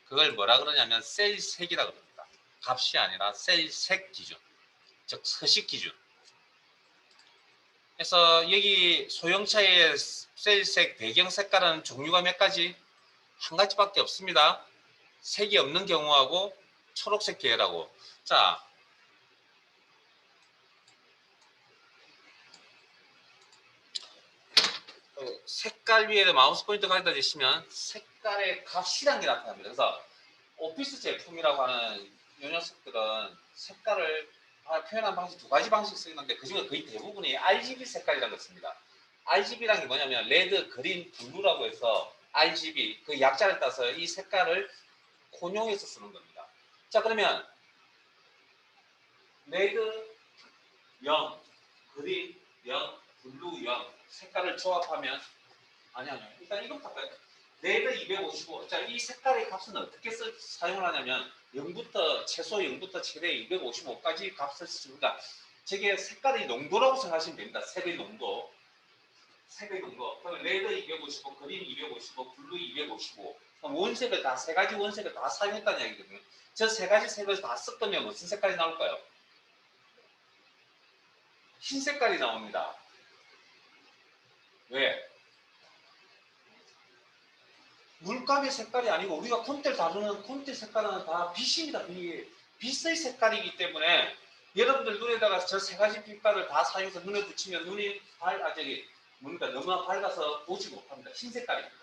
그걸 뭐라 그러냐면 셀 색이라 그럽니다. 값이 아니라 셀 색 기준. 즉 서식 기준. 그래서 여기 소형차의 셀색 배경 색깔은 종류가 몇 가지? 한 가지밖에 없습니다. 색이 없는 경우하고 초록색 계열하고. 자, 색깔 위에 마우스 포인터 가져다 대시면 색깔의 값이라는 게 나타납니다. 그래서 오피스 제품이라고 하는 요 녀석들은 색깔을 표현하는 방식 두 가지 방식 쓰는데 그중에 거의 대부분이 RGB 색깔이라는 걸 씁니다. RGB라는 게 뭐냐면 레드, 그린, 블루라고 해서 RGB 그 약자를 따서 이 색깔을 혼용해서 쓰는 겁니다. 자, 그러면 레드 0, 그린 0, 블루 0 색깔을 조합하면 아니요. 일단 이것부터 할까요? 레드 255. 자, 이 색깔의 값은 어떻게 사용을 하냐면 0부터 최소 0부터 최대 255까지 값을 쓰니까 저게 색깔의 농도라고 생각하시면 됩니다. 색의 농도. 색의 농도. 그럼 레드 255, 그린 255, 블루 255. 원색을 다 세 가지 원색을 다 사용했다는 이야기거든요. 저 세 가지 색을 다 썼다면 무슨 색깔이 나올까요? 흰 색깔이 나옵니다. 왜? 물감의 색깔이 아니고 우리가 콘테를 다루는 콘테 색깔은 다 빛입니다. 빛의 색깔이기 때문에 여러분들 눈에다가 저 세 가지 빛깔을 다 사용해서 눈에 붙이면 눈이 뭡니까? 너무나 밝아서 보지 못합니다. 흰 색깔입니다.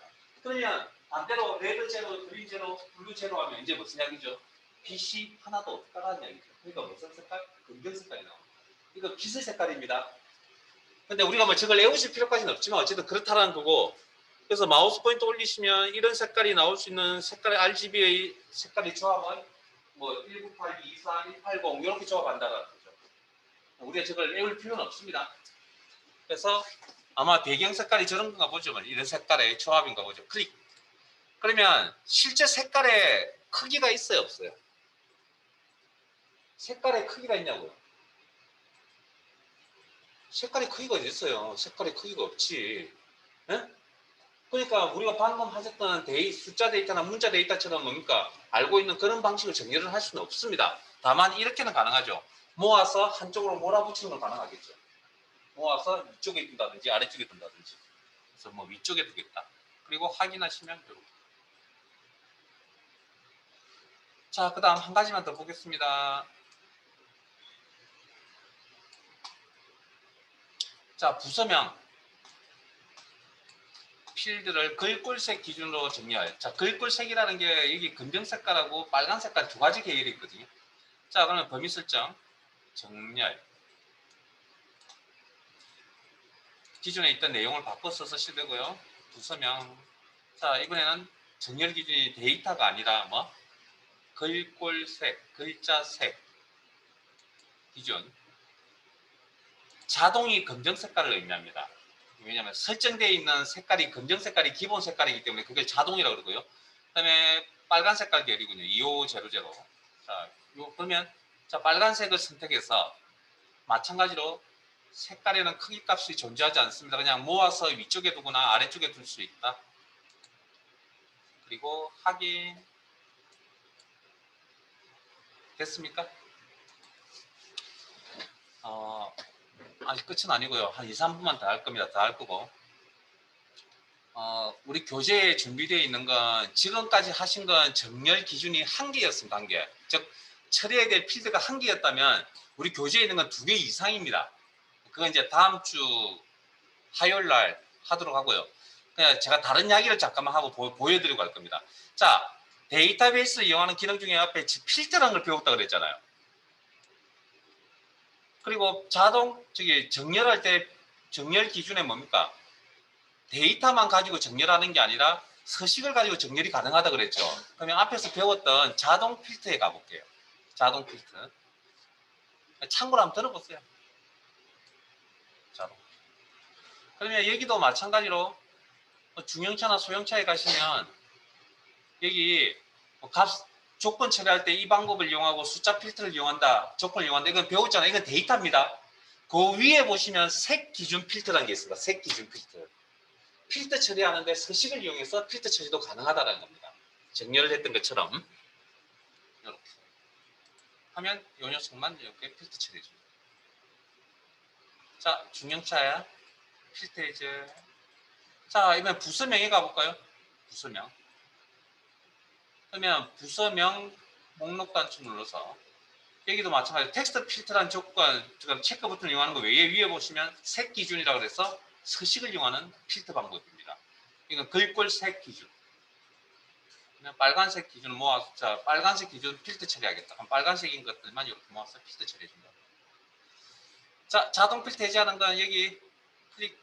그러면 반대로 레드 제로, 그린 제로, 블루 제로 하면 이제 무슨 이야기죠? 빛이 하나도 없다라는 이야기죠. 그러니까 무슨 색깔? 금경 색깔이 나옵니다. 이거 빛의 색깔입니다. 근데 우리가 뭐 저걸 외우실 필요까지는 없지만 어쨌든 그렇다라는 거고, 그래서 마우스 포인트 올리시면 이런 색깔이 나올 수 있는 색깔의 RGB의 색깔의 조합은 뭐 198, 24, 180 이렇게 조합한다는 거죠. 우리가 저걸 외울 필요는 없습니다. 그래서 아마 배경 색깔이 저런 건가 보죠. 이런 색깔의 조합인가 보죠. 클릭. 그러면 실제 색깔의 크기가 있어요, 없어요? 색깔의 크기가 있냐고요? 색깔의 크기가 어디 있어요? 색깔의 크기가 없지. 네? 그러니까 우리가 방금 하셨던 숫자 데이터나 문자 데이터처럼 뭡니까? 알고 있는 그런 방식을 정렬을 할 수는 없습니다. 다만 이렇게는 가능하죠. 모아서 한쪽으로 몰아붙이는 건 가능하겠죠. 모아서 위쪽에 둔다든지 아래쪽에 둔다든지. 그래서 뭐 위쪽에 두겠다. 그리고 확인하시면 되고. 자, 그 다음 한 가지만 더 보겠습니다. 자, 부서명. 필드를 글꼴색 기준으로 정리할. 자, 글꼴색이라는 게 여기 금정 색깔하고 빨간 색깔 두 가지 계열이 있거든요. 자, 그러면 범위 설정, 정렬. 기존에 있던 내용을 바꿔서 쓰셔도 되고요. 부서명. 자, 이번에는 정렬 기준이 데이터가 아니라 뭐? 글꼴색, 글자색 기준. 자동이 검정 색깔을 의미합니다. 왜냐하면 설정되어 있는 색깔이 검정 색깔이 기본 색깔이기 때문에 그걸 자동이라고 그러고요. 그 다음에 빨간 색깔 계열이군요. 2500. 자, 그러면 자, 빨간색을 선택해서 마찬가지로 색깔에는 크기 값이 존재하지 않습니다. 그냥 모아서 위쪽에 두거나 아래쪽에 둘 수 있다. 그리고 확인. 됐습니까? 아직 끝은 아니고요. 한 2, 3분만 더 할 겁니다. 더 할 거고. 우리 교재에 준비되어 있는 건 지금까지 하신 건 정렬 기준이 한 개였습니다. 한 개. 즉 처리해야 될 필드가 한 개였다면 우리 교재에 있는 건 2개 이상입니다. 그건 이제 다음 주 화요일 날 하도록 하고요. 그냥 제가 다른 이야기를 잠깐만 하고 보여드리고 갈 겁니다. 자, 데이터베이스를 이용하는 기능 중에 앞에 필터라는 걸 배웠다 그랬잖아요. 그리고 정렬할 때 정렬 기준에 뭡니까? 데이터만 가지고 정렬하는 게 아니라 서식을 가지고 정렬이 가능하다 그랬죠. 그러면 앞에서 배웠던 자동 필터에 가볼게요. 자동 필터. 참고로 한번 들어보세요. 자동. 그러면 여기도 마찬가지로 중형차나 소형차에 가시면 여기 조건 처리할 때 이 방법을 이용하고 숫자 필터를 이용한다. 조건을 이용한다. 이건 배웠잖아요. 이건 데이터입니다. 그 위에 보시면 색 기준 필터라는 게 있습니다. 색 기준 필터. 필터 처리하는데 서식을 이용해서 필터 처리도 가능하다는 겁니다. 정렬을 했던 것처럼 이렇게 하면 이 녀석만 이렇게 필터 처리해줍니다. 자, 중형차야 필터이즈. 자, 이번엔 부서명에 가볼까요? 부서명. 그러면 부서명 목록 단추 눌러서 여기도 마찬가지로 텍스트 필터란 조건, 지금 체크 버튼을 이용하는 거 외에 위에 보시면 색 기준이라고 해서 서식을 이용하는 필터 방법입니다. 이건 글꼴 색 기준. 그냥 빨간색 기준을 모아서, 자, 빨간색 기준 필터 처리하겠다. 그럼 빨간색인 것들만 이렇게 모아서 필터 처리해준다. 자, 자동 필터 해제하는 건 여기 클릭